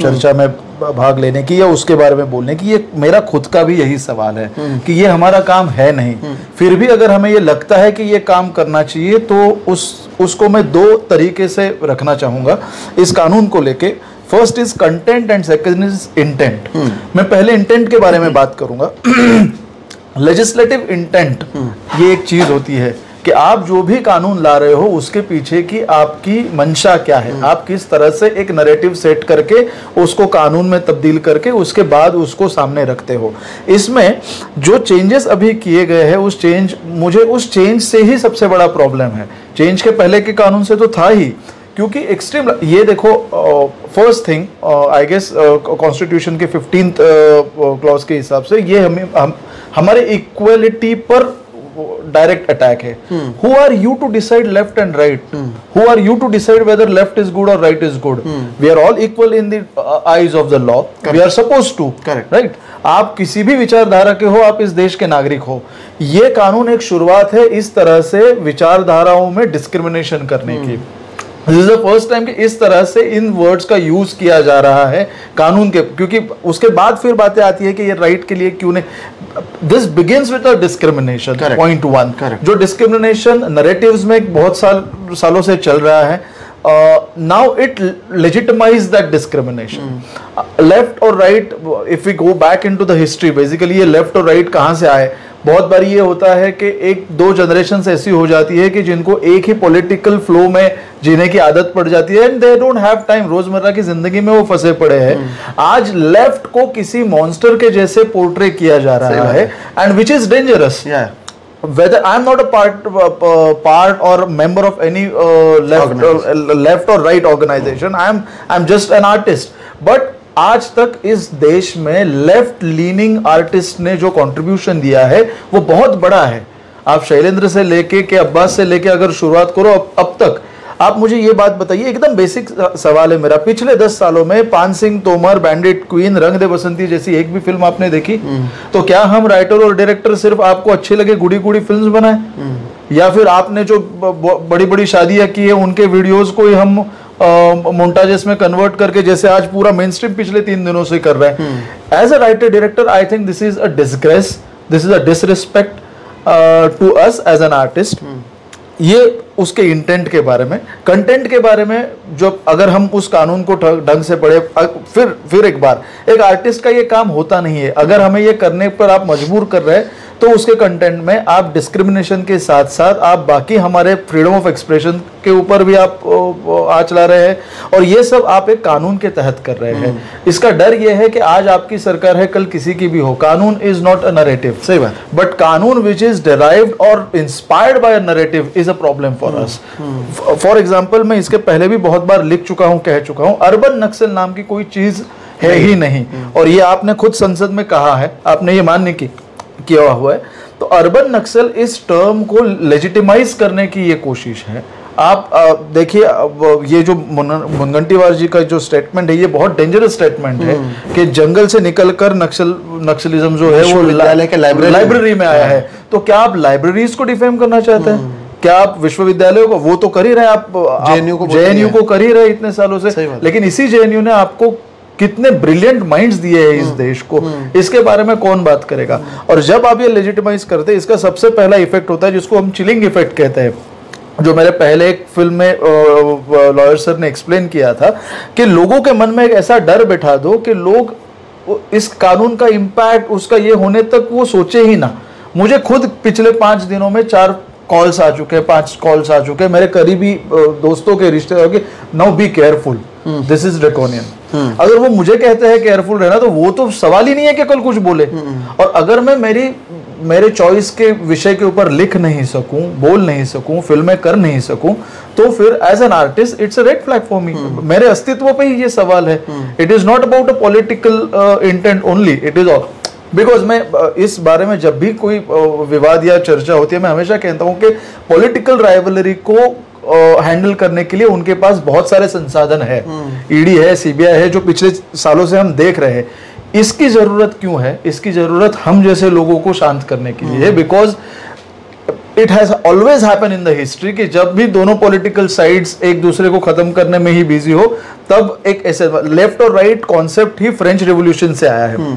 चर्चा में भाग लेने की या उसके बारे में बोलने की। ये मेरा खुद का भी यही सवाल है कि ये हमारा काम है नहीं। फिर भी अगर हमें ये लगता है कि ये काम करना चाहिए तो उसको मैं 2 तरीके से रखना चाहूँगा इस कानून को लेके। First is content and second is intent. मैं पहले इंटेंट के बारे में बात करूँगा। लेजिस्लेटिव इंटेंट ये एक चीज़ होती है कि आप जो भी कानून ला रहे हो उसके पीछे की आपकी मंशा क्या है, आप किस तरह से एक नैरेटिव सेट करके उसको कानून में तब्दील करके उसके बाद उसको सामने रखते हो। इसमें जो चेंजेस अभी किए गए हैं मुझे उस चेंज से ही सबसे बड़ा प्रॉब्लम है। चेंज के पहले के कानून से तो था ही, क्योंकि एक्सट्रीम, ये देखो, first thing I guess constitution के 15th क्लॉज के हिसाब से ये हमारे इक्वलिटी पर डायरेक्ट अटैक है। Who are you to decide left and right? Who are you to decide whether left is good or right is good? We are all equal in the eyes of the law. We are supposed to. Correct. Right? आप किसी भी विचारधारा के हो, आप इस देश के नागरिक हो। ये कानून एक शुरुआत है इस तरह से विचारधाराओं में डिस्क्रिमिनेशन करने की। This is the first time कि इस तरह से इन वर्ड्स का यूज किया जा रहा है कानून के, क्योंकि उसके बाद फिर बातें आती है कि ये राइट के लिए क्यों नहीं। This begins with a discrimination, point 1, जो डिस्क्रिमिनेशन नैरेटिव्स में बहुत सालों से चल रहा है। now it legitimizes that discrimination. Left or right, if we go back into the history, basically ये left और right कहाँ से आए? बहुत बार ये होता है कि एक दो जनरेशन ऐसी हो जाती है कि जिनको एक ही पॉलिटिकल फ्लो में जीने की आदत पड़ जाती है and they don't have time, रोजमर्रा की जिंदगी में वो फंसे पड़े हैं। आज लेफ्ट को किसी मॉन्स्टर के जैसे पोर्ट्रे किया जा रहा है and which is dangerous. whether I'm not a part or member of any left or right organization, I'm just an artist. But आज तक इस देश में लेफ्ट लीनिंग आर्टिस्ट ने जो कंट्रीब्यूशन दिया है वो बहुत बड़ा है। आप शैलेंद्र से लेके के अब्बास से लेके अगर शुरुआत करो अब तक, आप मुझे ये बात बताइए, एकदम बेसिक सवाल है मेरा, पिछले 10 सालों में पान सिंह तोमर, बैंडिट क्वीन, रंग दे बसंती जैसी एक भी फिल्म आपने देखी? तो क्या हम राइटर और डायरेक्टर सिर्फ आपको अच्छे लगे गुड़ी गुड़ी फिल्म बनाए, या फिर आपने जो बड़ी बड़ी शादियां की है उनके वीडियोस को ही हम मोन्टाजेस में कन्वर्ट करके, जैसे आज पूरा मेन स्ट्रीम पिछले 3 दिनों से कर रहे हैं? As a writer director I think this is a disgrace, this is a disrespect to us as an artist. ये उसके इंटेंट के बारे में, कंटेंट के बारे में, जो अगर हम उस कानून को ढंग से पढ़े, फिर एक बार, एक आर्टिस्ट का ये काम होता नहीं है। अगर हमें ये करने पर आप मजबूर कर रहे हैं तो उसके कंटेंट में आप डिस्क्रिमिनेशन के साथ साथ आप बाकी हमारे फ्रीडम ऑफ एक्सप्रेशन के ऊपर भी आप आँच ला रहे हैं, और ये सब आप एक कानून के तहत कर रहे हैं। इसका डर ये है कि आज आपकी सरकार है, कल किसी की भी हो, कानून इज नॉट अ नरेटिव। सही बात। बट कानून विच इज डिराइव्ड और inspired by a narrative is a problem for us. For example, मैं इसके पहले भी बहुत बार लिख चुका हूं, कह चुका हूं, अर्बन नक्सल नाम की कोई चीज है ही नहीं। और ये आपने खुद संसद में कहा है, आपने ये मान्य किया हुआ है। तो अर्बन नक्सल इस टर्म को लेजिटिमाइज करने की ये कोशिश है। आप देखिए, ये जो मुनगंटीवार जी का जो स्टेटमेंट है, ये बहुत डेंजरस स्टेटमेंट है कि जंगल से निकलकर नक्सलिज्म जो है वो विश्वविद्यालय के लाइब्रेरी में आया है। तो क्या आप लाइब्रेरीज को डिफेम करना चाहते हैं? क्या आप विश्वविद्यालयों को, वो तो कर ही रहे, आप जेएनयू को कर ही रहे इतने सालों से, लेकिन इसी जेएनयू ने आपको कितने ब्रिलियंट माइंड्स दिए हैं इस देश को, इसके बारे में कौन बात करेगा? और जब आप ये लेजिटिमाइज करते हैं, इसका सबसे पहला इफेक्ट होता है जिसको हम चिलिंग इफेक्ट कहते हैं, जो मेरे पहले एक फिल्म में लॉयर सर ने एक्सप्लेन किया था, कि लोगों के मन में एक ऐसा डर बैठा दो कि लोग इस कानून का इम्पैक्ट उसका ये होने तक वो सोचे ही ना। मुझे खुद पिछले 5 दिनों में 4 कॉल्स आ चुके हैं, 5 कॉल्स आ चुके हैं मेरे करीबी दोस्तों के, रिश्तेदारों के, now be careful, this is draconian. अगर वो मुझे कहते हैं केयरफुल रहना, तो वो तो सवाल ही नहीं है कि कल कुछ बोले। और अगर मैं मेरे चॉइस के विषय के ऊपर लिख नहीं सकूं, बोल नहीं सकूं, फिल्में कर नहीं सकूं, तो फिर as an artist it's a red flag for me. मेरे अस्तित्व पे ही ये सवाल है। It is not about a political intent only, it is all because मैं इस बारे में जब भी कोई विवाद या चर्चा होती है, मैं हमेशा कहता हूं कि पॉलिटिकल राइवलरी को हैंडल करने के लिए उनके पास बहुत सारे संसाधन है, ईडी है, सीबीआई है, जो पिछले सालों से हम देख रहे हैं। इसकी जरूरत क्यों है? इसकी जरूरत हम जैसे लोगों को शांत करने के लिए है, because it has always happen in the history कि जब भी दोनों पॉलिटिकल साइड्स एक दूसरे को खत्म करने में ही बिजी हो, तब एक ऐसे लेफ्ट और राइट कॉन्सेप्ट ही फ्रेंच रेवोल्यूशन से आया है।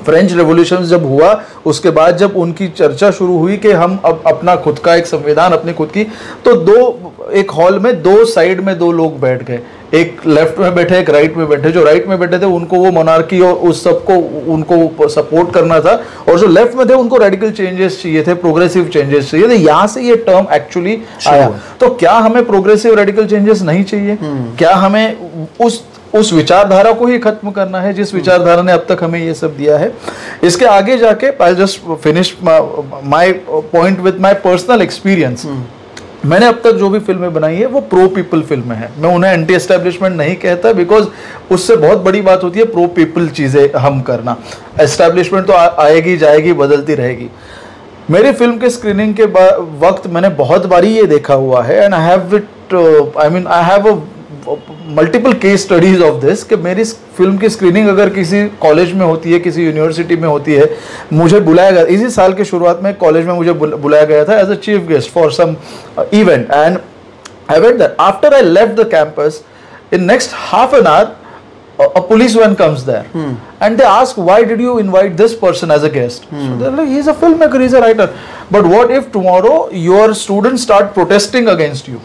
फ्रेंच रेवोल्यूशन जब हुआ, उसके बाद जब उनकी चर्चा शुरू हुई कि हम अब अपना खुद का एक संविधान, अपनी खुद की, तो एक हॉल में 2 साइड में 2 लोग बैठ गए, एक लेफ्ट में बैठे, एक राइट में बैठे। जो राइट में बैठे थे उनको वो मोनार्की और उस सबको उनको सपोर्ट करना था, और जो लेफ्ट में थे उनको रेडिकल चेंजेस चाहिए थे, प्रोग्रेसिव चेंजेस चाहिए थे। यहाँ से ये टर्म एक्चुअली आया। तो क्या हमें प्रोग्रेसिव रेडिकल चेंजेस नहीं चाहिए? क्या हमें उस विचारधारा को ही खत्म करना है जिस विचारधारा ने अब तक हमें ये सब दिया है? इसके आगे जाके I just finish my point with my personal experience. मैंने अब तक जो भी फिल्में बनाई है वो प्रो पीपल फिल्में हैं। मैं उन्हें एंटी एस्टेब्लिशमेंट नहीं कहता, बिकॉज उससे बहुत बड़ी बात होती है प्रो पीपल चीजें हम करना। एस्टेब्लिशमेंट तो आएगी जाएगी, बदलती रहेगी। मेरी फिल्म के स्क्रीनिंग के वक्त मैंने बहुत बारी ये देखा हुआ है, and I have multiple case studies of this, कि मेरी फिल्म की स्क्रीनिंग अगर किसी कॉलेज में होती है, किसी यूनिवर्सिटी में होती है, मुझे बुलाया गया, इसी साल के शुरुआत में कॉलेज में मुझे बुलाया गया था as a chief guest for some event, and I went there. After I left the campus, in next half an hour a policeman comes there and they ask, why did you invite this person as a guest? So they're like, he's a filmmaker, he's a writer. But what if tomorrow your students start protesting against you?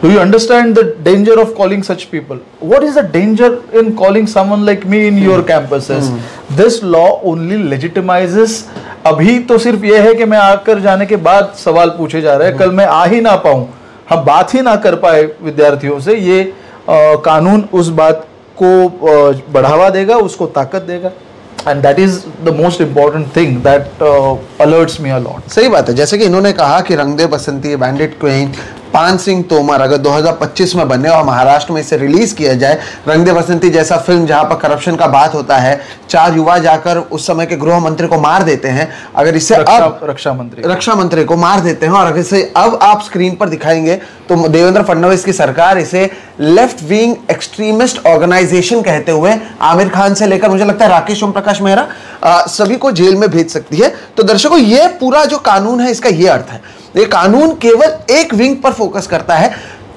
Do you understand the danger of calling such people? What is the danger in calling someone like me in your campuses? This law only legitimizes. अभी तो सिर्फ ये है कि मैं आकर जाने के बाद सवाल पूछे जा रहे हैं, कल मैं आ ही ना पाऊं, हम बात ही ना कर पाए विद्यार्थियों से, ये कानून उस बात को बढ़ावा देगा, उसको ताकत देगा। And that is the most important thing that alerts me a lot. सही बात है, जैसे कि इन्होंने कहा कि रंग दे बसंती, बैंडिट क्वीन, पान सिंह तोमर अगर 2025 में बने और महाराष्ट्र में इसे रिलीज किया जाए, रंग दे बसंती जैसा फिल्म जहां पर करप्शन का बात होता है, 4 युवा जाकर उस समय के गृह मंत्री को मार देते हैं, अगर इसे अब रक्षा मंत्री को मार देते हैं और अगर इसे अब आप स्क्रीन पर दिखाएंगे तो देवेंद्र फडणवीस की सरकार इसे लेफ्ट विंग एक्सट्रीमिस्ट ऑर्गेनाइजेशन कहते हुए आमिर खान से लेकर मुझे लगता है राकेश ओम प्रकाश मेहरा सभी को जेल में भेज सकती है। तो दर्शकों, ये पूरा जो कानून है इसका ये अर्थ है, ये कानून केवल एक विंग पर फोकस करता है।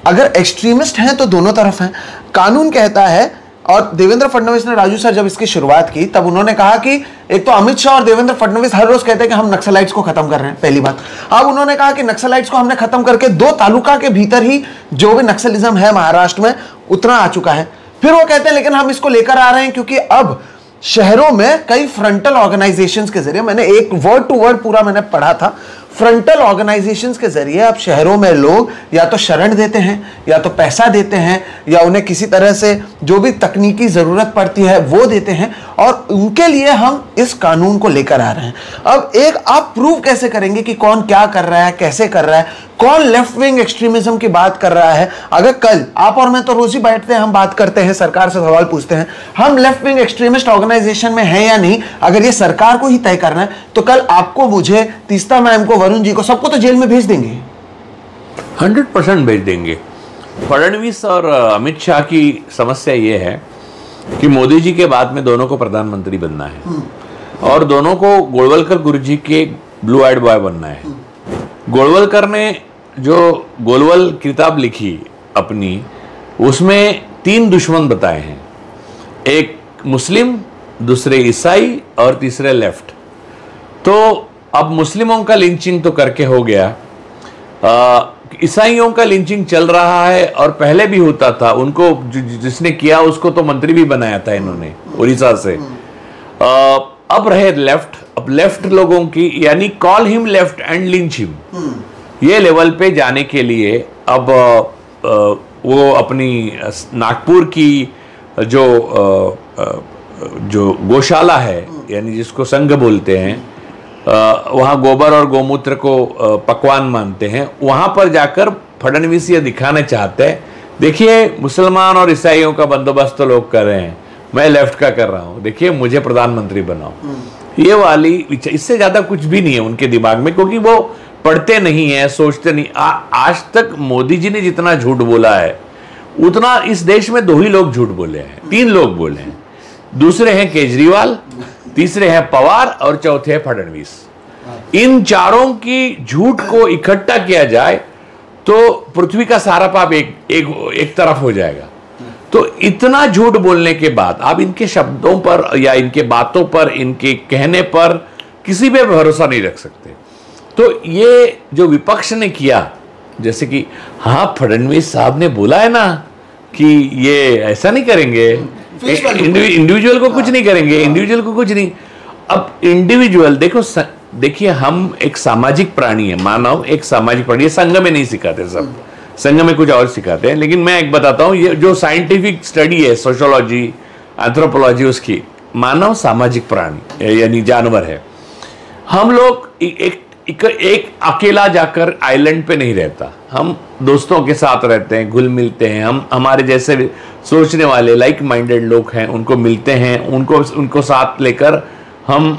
अगर एक्सट्रीमिस्ट हैं तो दोनों तरफ हैं। कानून कहता है, और देवेंद्र फडणवीस ने, राजू सर जब इसकी शुरुआत की तब उन्होंने कहा कि एक तो अमित शाह और देवेंद्र फडणवीस हर रोज कहते हैं कि हम नक्सलाइट्स को खत्म कर रहे हैं, पहली बात। अब उन्होंने कहा कि नक्सलाइट्स को हमने खत्म करके 2 तालुका के भीतर ही जो भी नक्सलिज्म है महाराष्ट्र में उतना आ चुका है। फिर वो कहते हैं लेकिन हम इसको लेकर आ रहे हैं क्योंकि अब शहरों में कई फ्रंटल ऑर्गेनाइजेशंस के जरिए, मैंने एक वर्ड टू वर्ड पूरा मैंने पढ़ा था, फ्रंटल ऑर्गेनाइजेशंस के जरिए अब शहरों में लोग या तो शरण देते हैं या तो पैसा देते हैं या उन्हें किसी तरह से जो भी तकनीकी जरूरत पड़ती है वो देते हैं और उनके लिए हम इस कानून को लेकर आ रहे हैं। अब एक आप प्रूव कैसे करेंगे कि कौन क्या कर रहा है, कैसे कर रहा है, कौन लेफ्ट विंग एक्सट्रीमिज्म की बात कर रहा है? अगर कल आप और मैं तो रोज ही बैठते हैं, हम बात करते हैं, सरकार से सवाल पूछते हैं, हम लेफ्ट विंग एक्सट्रीमिस्ट ऑर्गेनाइजेशन में हैं या नहीं, अगर ये सरकार को ही तय करना है तो कल आपको, मुझे, तीस्ता मैम को, वरुण जी को, सबको तो जेल में भेज देंगे। 100% भेज देंगे। फडणवीस और अमित शाह की समस्या ये है कि मोदी जी के बाद में दोनों को प्रधानमंत्री बनना है और दोनों को गोलवलकर गुरुजी के ब्लू आइड बॉय बनना है। गोलवलकर ने जो गोलवल किताब लिखी अपनी, उसमें 3 दुश्मन बताए हैं, एक मुस्लिम, दूसरे ईसाई और तीसरे लेफ्ट। तो अब मुस्लिमों का लिंचिंग तो करके हो गया, ईसाइयों का लिंचिंग चल रहा है और पहले भी होता था, उनको जिसने किया उसको तो मंत्री भी बनाया था इन्होंने उड़ीसा से। अब रहे लेफ्ट, अब लेफ्ट लोगों की, यानी call him left and lynch him, ये लेवल पे जाने के लिए अब वो अपनी नागपुर की जो गौशाला है, यानी जिसको संघ बोलते हैं, वहाँ गोबर और गोमूत्र को पकवान मानते हैं, वहाँ पर जाकर फडणवीस ये दिखाना चाहते हैं, देखिए मुसलमान और ईसाइयों का बंदोबस्त तो लोग कर रहे हैं, मैं लेफ्ट का कर रहा हूँ, देखिए मुझे प्रधानमंत्री बनाओ। ये वाली, इससे ज्यादा कुछ भी नहीं है उनके दिमाग में, क्योंकि वो पढ़ते नहीं है, सोचते नहीं। आज तक मोदी जी ने जितना झूठ बोला है उतना इस देश में 2 ही लोग झूठ बोले हैं, 3 लोग बोले हैं, दूसरे हैं केजरीवाल, तीसरे हैं पवार और चौथे हैं फडणवीस। इन चारों की झूठ को इकट्ठा किया जाए तो पृथ्वी का सारा पाप एक तरफ हो जाएगा। तो इतना झूठ बोलने के बाद आप इनके शब्दों पर या इनके बातों पर, इनके कहने पर किसी पे भरोसा नहीं रख सकते। तो ये जो विपक्ष ने किया, जैसे कि हाँ फडणवीस साहब ने बोला है ना कि ये ऐसा नहीं करेंगे, इंडिविजुअल को कुछ नहीं करेंगे, इंडिविजुअल को कुछ नहीं। अब इंडिविजुअल देखिए हम एक सामाजिक प्राणी है, मानव एक सामाजिक प्राणी है। संघ में नहीं सिखाते, सब संघ में कुछ और सिखाते हैं, लेकिन मैं एक बताता हूँ, ये जो साइंटिफिक स्टडी है, सोशियोलॉजी, एंथ्रोपोलॉजी, उसकी मानव सामाजिक प्राणी यानी जानवर है। हम लोग एक अकेला जाकर आइलैंड पे नहीं रहता, हम दोस्तों के साथ रहते हैं, घुल मिलते हैं, हम हमारे जैसे सोचने वाले लाइक माइंडेड लोग हैं उनको मिलते हैं, उनको साथ लेकर हम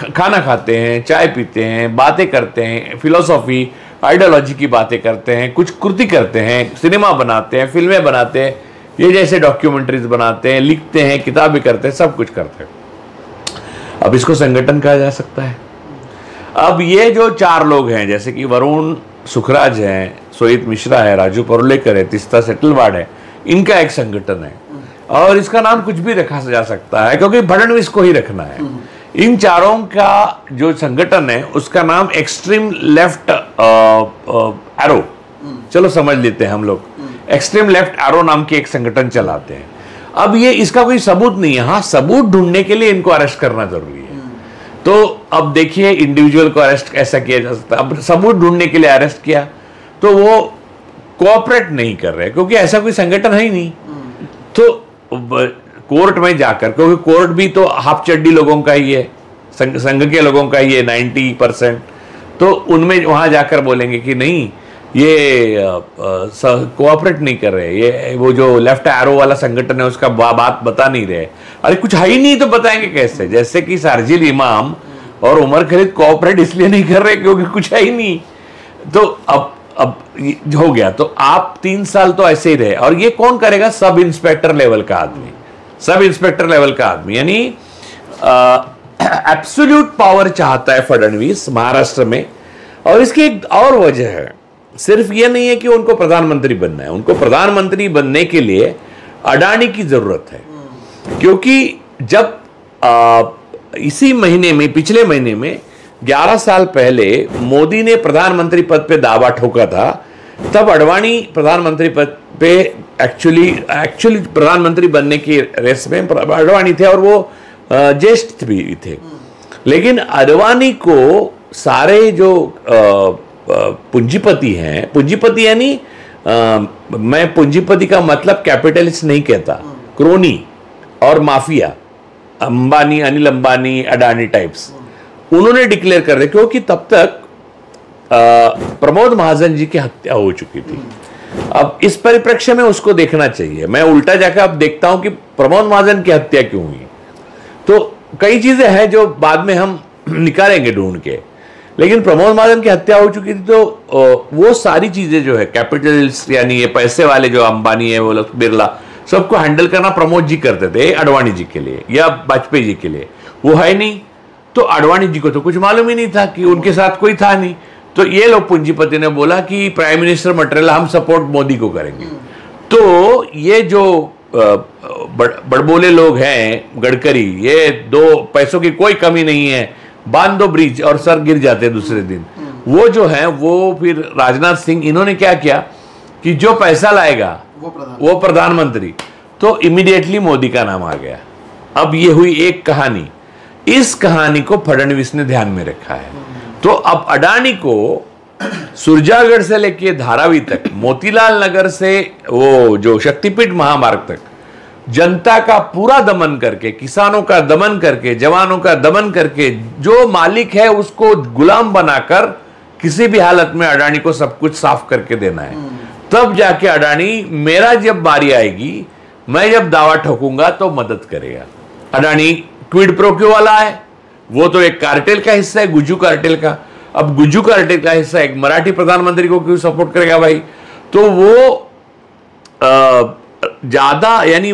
खाना खाते हैं, चाय पीते हैं, बातें करते हैं, फिलोसॉफी आइडियोलॉजी की बातें करते हैं, कुछ कृति करते हैं, सिनेमा बनाते हैं, फिल्में बनाते हैं, ये जैसे डॉक्यूमेंट्रीज बनाते हैं, लिखते हैं, किताबें करते हैं, सब कुछ करते हैं। अब इसको संगठन कहा जा सकता है। अब ये जो 4 लोग हैं, जैसे कि वरुण सुखराज हैं, सोहित मिश्रा है, राजू परुलेकर है, तीस्ता सेटलवाड है, इनका एक संगठन है और इसका नाम कुछ भी रखा जा सकता है क्योंकि फडणवीस को ही रखना है। इन चारों का जो संगठन है उसका नाम एक्सट्रीम लेफ्ट एरो, चलो समझ लेते हैं हम लोग, एक्सट्रीम लेफ्ट एरो नाम के एक संगठन चलाते हैं। अब ये इसका कोई सबूत नहीं है, हाँ सबूत ढूंढने के लिए इनको अरेस्ट करना जरूरी है। तो अब देखिए इंडिविजुअल को अरेस्ट कैसा किया जा सकता है। अब सबूत ढूंढने के लिए अरेस्ट किया तो वो कोऑपरेट नहीं कर रहे क्योंकि ऐसा कोई संगठन है ही नहीं। तो कोर्ट में जाकर, क्योंकि कोर्ट भी तो हाफ चड्डी लोगों का ही है, संघ के लोगों का ही है 90%, तो उनमें वहां जाकर बोलेंगे कि नहीं ये कोऑपरेट नहीं कर रहे, ये वो जो लेफ्ट एरो वाला संगठन है उसका बात बता नहीं रहे। अरे कुछ है ही नहीं तो बताएंगे कैसे? जैसे कि शारजील इमाम और उमर खलीद कोऑपरेट इसलिए नहीं कर रहे क्योंकि कुछ है ही नहीं। तो अब हो गया, तो आप 3 साल तो ऐसे ही रहे। और ये कौन करेगा? सब इंस्पेक्टर लेवल का आदमी, सब इंस्पेक्टर लेवल का आदमी, यानी एब्सोल्यूट पावर चाहता है फडणवीस महाराष्ट्र में। और इसकी एक और वजह है, सिर्फ ये नहीं है कि उनको प्रधानमंत्री बनना है, उनको प्रधानमंत्री बनने के लिए अडानी की जरूरत है। क्योंकि जब इसी महीने में, पिछले महीने में 11 साल पहले मोदी ने प्रधानमंत्री पद पे दावा ठोका था, तब अडवाणी प्रधानमंत्री पद पे एक्चुअली प्रधानमंत्री बनने की रेस में अडवाणी थे और वो ज्येष्ठ भी थे। लेकिन अडवाणी को सारे जो पूंजीपति हैं, पूंजीपति यानी मैं पूंजीपति का मतलब कैपिटलिस्ट नहीं कहता, क्रोनी और माफिया, अंबानी, अनिल अंबानी, अडानी टाइप्स, उन्होंने डिक्लेयर कर दिया। क्योंकि तब तक प्रमोद महाजन जी की हत्या हो चुकी थी। अब इस परिप्रेक्ष्य में उसको देखना चाहिए। मैं उल्टा जाकर अब देखता हूं कि प्रमोद महाजन की हत्या क्यों हुई। तो कई चीजें हैं जो बाद में हम निकालेंगे ढूंढ के, लेकिन प्रमोद महाजन की हत्या हो चुकी थी तो वो सारी चीजें जो है कैपिटलिस्ट यानी ये पैसे वाले जो अंबानी है, वो लोग बिरला, सबको हैंडल करना प्रमोद जी करते थे अडवाणी जी के लिए या वाजपेयी जी के लिए। वो है नहीं, तो अडवाणी जी को तो कुछ मालूम ही नहीं था कि उनके साथ कोई था नहीं। तो ये लोग पूंजीपति ने बोला कि प्राइम मिनिस्टर मटेरियल हम सपोर्ट मोदी को करेंगे। तो ये जो बड़बोले लोग हैं, गडकरी, ये 2 पैसों की कोई कमी नहीं है, बांध दो ब्रिज और सर गिर जाते दूसरे दिन। वो जो है वो फिर राजनाथ सिंह, इन्होंने क्या किया कि जो पैसा लाएगा वो प्रधानमंत्री, तो इमीडिएटली मोदी का नाम आ गया। अब ये हुई एक कहानी। इस कहानी को फडणवीस ने ध्यान में रखा है। तो अब अडानी को सुरजागढ़ से लेके धारावी तक, मोतीलाल नगर से वो जो शक्तिपीठ महामार्ग तक जनता का पूरा दमन करके, किसानों का दमन करके, जवानों का दमन करके, जो मालिक है उसको गुलाम बनाकर किसी भी हालत में अडानी को सब कुछ साफ करके देना है। तब जाके अडानी, मेरा जब बारी आएगी, मैं जब दावा ठोकूंगा तो मदद करेगा। अडानी क्विड प्रो क्यों वाला है? वो तो एक कार्टेल का हिस्सा है, गुज्जू कार्टेल का। अब गुज्जू कार्टेल का हिस्सा एक मराठी प्रधानमंत्री को क्यों सपोर्ट करेगा भाई? तो वो ज्यादा यानी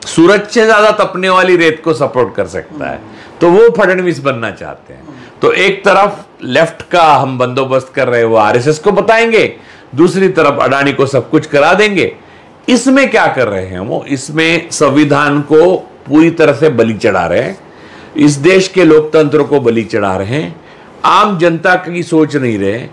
सूरज से ज्यादा तपने वाली रेत को सपोर्ट कर सकता है। तो वो फडणवीस बनना चाहते हैं। तो एक तरफ लेफ्ट का हम बंदोबस्त कर रहे हैं, वो आरएसएस को बताएंगे, दूसरी तरफ अडानी को सब कुछ करा देंगे। इसमें क्या कर रहे हैं वो? इसमें संविधान को पूरी तरह से बलि चढ़ा रहे हैं, इस देश के लोकतंत्र को बलि चढ़ा रहे हैं, आम जनता की सोच नहीं रहे,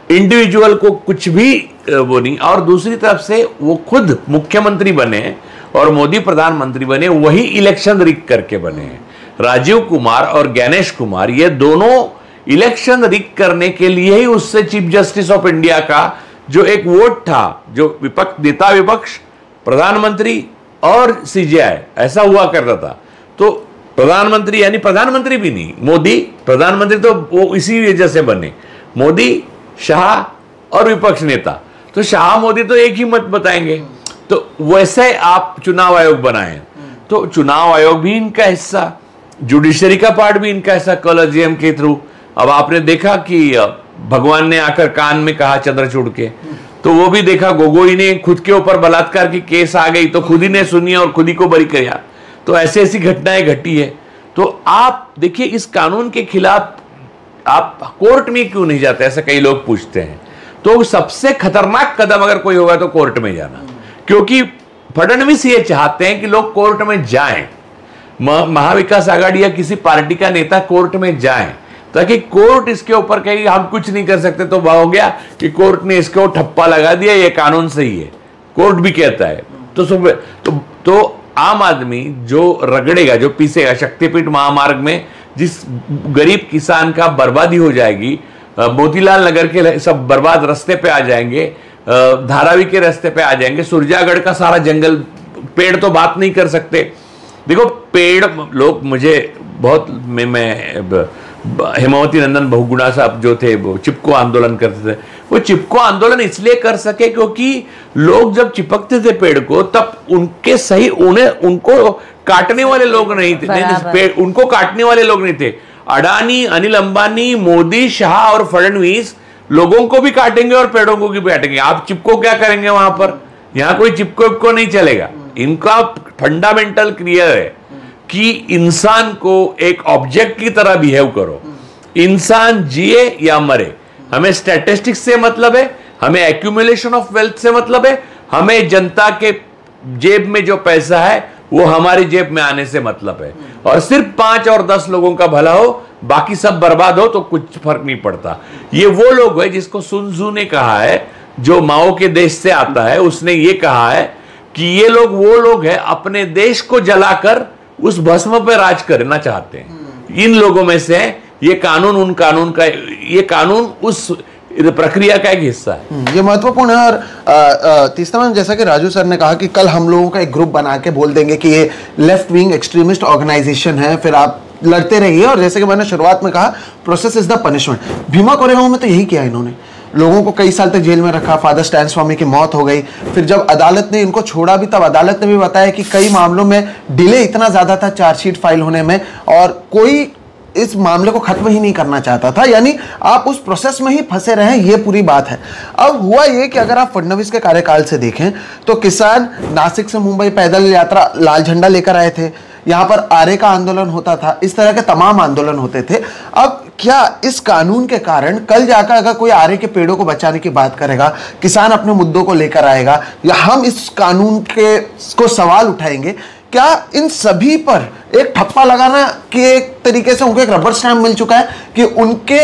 इंडिविजुअल को कुछ भी वो नहीं। और दूसरी तरफ से वो खुद मुख्यमंत्री बने और मोदी प्रधानमंत्री बने, वही इलेक्शन रिग करके बने हैं। राजीव कुमार और ज्ञानेश कुमार, ये दोनों इलेक्शन रिग करने के लिए ही उससे चीफ जस्टिस ऑफ इंडिया का जो एक वोट था, जो विपक्ष, नेता विपक्ष, प्रधानमंत्री और सीजेआई, ऐसा हुआ करता था। तो प्रधानमंत्री यानी प्रधानमंत्री भी नहीं, मोदी प्रधानमंत्री तो वो इसी वजह से बने, मोदी, शाह और विपक्ष नेता। तो शाह मोदी तो एक ही मत बताएंगे। तो वैसे आप चुनाव आयोग बनाए, तो चुनाव आयोग भी इनका हिस्सा, जुडिशरी का पार्ट भी इनका हिस्सा, कॉलेजियम के थ्रू। अब आपने देखा कि भगवान ने आकर कान में कहा चंद्रचूड़ के, तो वो भी देखा, गोगोई ने खुद के ऊपर बलात्कार की केस आ गई तो खुद ही ने सुनी और खुद ही को बरी किया। तो ऐसी ऐसी घटनाएं घटी है। तो आप देखिए, इस कानून के खिलाफ आप कोर्ट में क्यों नहीं जाते, ऐसा कई लोग पूछते हैं। तो सबसे खतरनाक कदम अगर कोई होगा तो कोर्ट में जाना, क्योंकि फडणवीस ये चाहते हैं कि लोग कोर्ट में जाएं, महाविकास आघाड़ी या किसी पार्टी का नेता कोर्ट में जाएं, ताकि कोर्ट इसके ऊपर कहे हम कुछ नहीं कर सकते। तो हो गया कि कोर्ट ने इसको ठप्पा लगा दिया, ये कानून सही है, कोर्ट भी कहता है। तो आम आदमी जो रगड़ेगा, जो पीसेगा, शक्तिपीठ महामार्ग में जिस गरीब किसान का बर्बादी हो जाएगी, मोतीलाल नगर के सब बर्बाद रास्ते पे आ जाएंगे, धारावी के रास्ते पे आ जाएंगे, सुरजागढ़ का सारा जंगल पेड़ तो बात नहीं कर सकते। देखो पेड़, लोग मुझे बहुत मैं हेमावती नंदन बहुगुणा साहब जो थे वो चिपको आंदोलन करते थे। वो चिपको आंदोलन इसलिए कर सके क्योंकि लोग जब चिपकते थे पेड़ को तब उनके सही उनको काटने वाले लोग नहीं थे, उनको काटने वाले लोग नहीं थे। अडानी, अनिल अंबानी, मोदी, शाह और फडणवीस लोगों को भी काटेंगे और पेड़ों को भी काटेंगे। आप चिपको क्या करेंगे वहां पर? यहां कोई चिपको नहीं चलेगा। इनका फंडामेंटल क्लियर है कि इंसान को एक ऑब्जेक्ट की तरह बिहेव करो। इंसान जिए या मरे, हमें स्टैटिस्टिक्स से मतलब है, हमें एक्यूमुलेशन ऑफ वेल्थ से मतलब है, हमें जनता के जेब में जो पैसा है वो हमारी जेब में आने से मतलब है। और सिर्फ 5 और 10 लोगों का भला हो, बाकी सब बर्बाद हो तो कुछ फर्क नहीं पड़ता। ये वो लोग हैं जिसको सुन त्सू ने कहा है, जो माओ के देश से आता है। उसने ये कहा है कि ये लोग वो लोग हैं अपने देश को जलाकर उस भस्म पर राज करना चाहते हैं। इन लोगों में से ये कानून ये कानून उस प्रक्रिया का एक हिस्सा है। ये महत्वपूर्ण है। और तीसरा मैम, जैसा कि राजू सर ने कहा कि कल हम लोगों का एक ग्रुप बना के बोल देंगे कि ये लेफ्ट विंग एक्सट्रीमिस्ट ऑर्गेनाइजेशन है, फिर आप लड़ते रहिए। और जैसे कि मैंने शुरुआत में कहा, process is the punishment. Bhima Koregaon में तो यही किया इन्होंने, लोगों को कई साल तक जेल में रखा। फादर स्टैन स्वामी की मौत हो गई। फिर जब अदालत ने इनको छोड़ा भी, तब अदालत ने भी बताया कि कई मामलों में डिले इतना ज्यादा था चार्जशीट फाइल होने में, और कोई इस मामले को खत्म ही नहीं करना चाहता था। यानी आप उस प्रोसेस में ही फंसे रहे, ये पूरी बात है। अब हुआ ये कि अगर आप फडणवीस के कार्यकाल से देखें तो किसान नासिक से मुंबई पैदल यात्रा, लाल झंडा लेकर आए थे। यहाँ पर आरे का आंदोलन होता था, इस तरह के तमाम आंदोलन होते थे। अब क्या इस कानून के कारण कल जाकर अगर कोई आरे के पेड़ों को बचाने की बात करेगा, किसान अपने मुद्दों को लेकर आएगा, या हम इस कानून को सवाल उठाएंगे, क्या इन सभी पर एक ठप्पा लगाना कि एक तरीके से उनको एक रबर स्टैम्प मिल चुका है कि उनके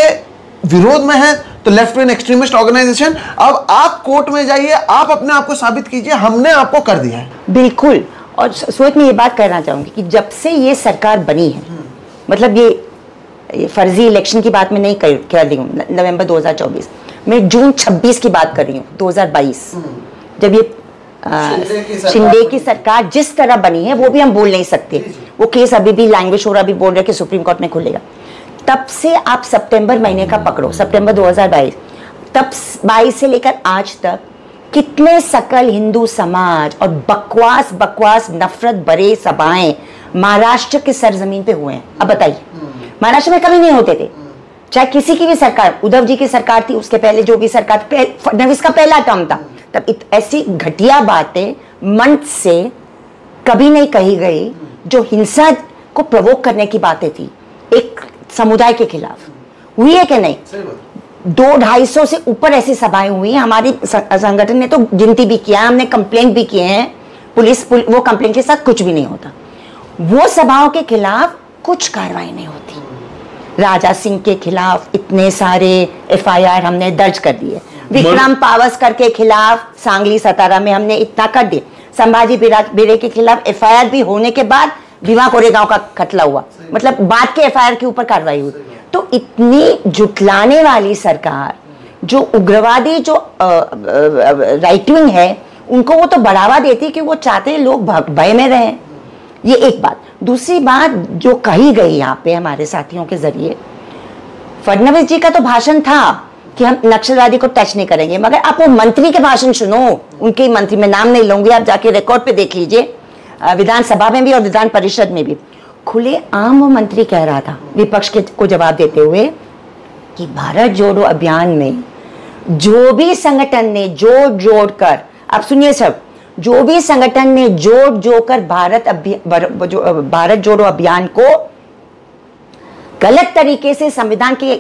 विरोध में है तो लेफ्ट विंग एक्सट्रीमिस्ट ऑर्गेनाइजेशन, अब आप कोर्ट में जाइए, आप अपने आप को साबित कीजिए, हमने आपको कर दिया है। बिल्कुल। और सोच में ये बात करना चाहूंगी कि जब से ये सरकार बनी है, मतलब ये फर्जी इलेक्शन की बात मैं नहीं कर रही हूँ, नवंबर 2024, मैं जून 26 की बात कर रही हूँ, 2022, जब ये शिंदे की सरकार जिस तरह बनी है वो भी हम बोल नहीं सकते। वो केस अभी भी लैंग्वेज हो रहा, भी बोल रहे कि सुप्रीम कोर्ट में खुलेगा। तब से आप सितंबर महीने का पकड़ो, सितंबर 2022, तब 22 से लेकर आज तक कितने सकल हिंदू समाज और बकवास नफरत भरे सभाएं महाराष्ट्र के सरजमीन पे हुए हैं। अब बताइए, महाराष्ट्र में कभी नहीं होते थे, चाहे किसी की भी सरकार, उद्धव जी की सरकार थी, उसके पहले जो भी सरकार, फडणवीस का पहला टर्म था, तब ऐसी घटिया बातें मंच से कभी नहीं कही गई जो हिंसा को प्रवोक करने की बातें थी एक समुदाय के खिलाफ। हुई है कि नहीं? 200-250 से ऊपर ऐसी सभाएं हुई हैं। हमारी संगठन ने तो गिनती भी किया, हमने कंप्लेंट भी किए हैं। पुलिस वो कंप्लेंट के साथ कुछ भी नहीं होता। वो सभाओं के खिलाफ कुछ कार्रवाई नहीं होती। राजा सिंह के खिलाफ इतने सारे FIR हमने दर्ज कर दिए। विक्रम पावस्कर के खिलाफ सांगली सतारा में हमने इतना कर दिया। संभाजी बिरे के खिलाफ FIR भी होने के बाद भीमा कोरेगांव का कत्ल हुआ, मतलब बाद के FIR के ऊपर कार्रवाई हुई। तो इतनी जुटलाने वाली सरकार, जो उग्रवादी जो राइट विंग है, उनको वो तो बढ़ावा देती कि वो चाहते लोग भय में रहें। ये एक बात। दूसरी बात जो कही गई यहाँ पे हमारे साथियों के जरिए, फडणवीस जी का तो भाषण था कि हम नक्सलवादी को टच नहीं करेंगे, मगर आप वो मंत्री के भाषण सुनो, उनके मंत्री, में नाम नहीं लूंगी, आप जाके रिकॉर्ड पे देख लीजिए, विधानसभा में भी और विधान परिषद में भी खुले आम वो मंत्री कह रहा था विपक्ष के को जवाब देते हुए कि भारत जोड़ो अभियान में जो भी संगठन ने जोड़ कर, आप सुनिए सब, जो भी संगठन ने जोड़ कर भारत जोड़ो अभियान को गलत तरीके से संविधान के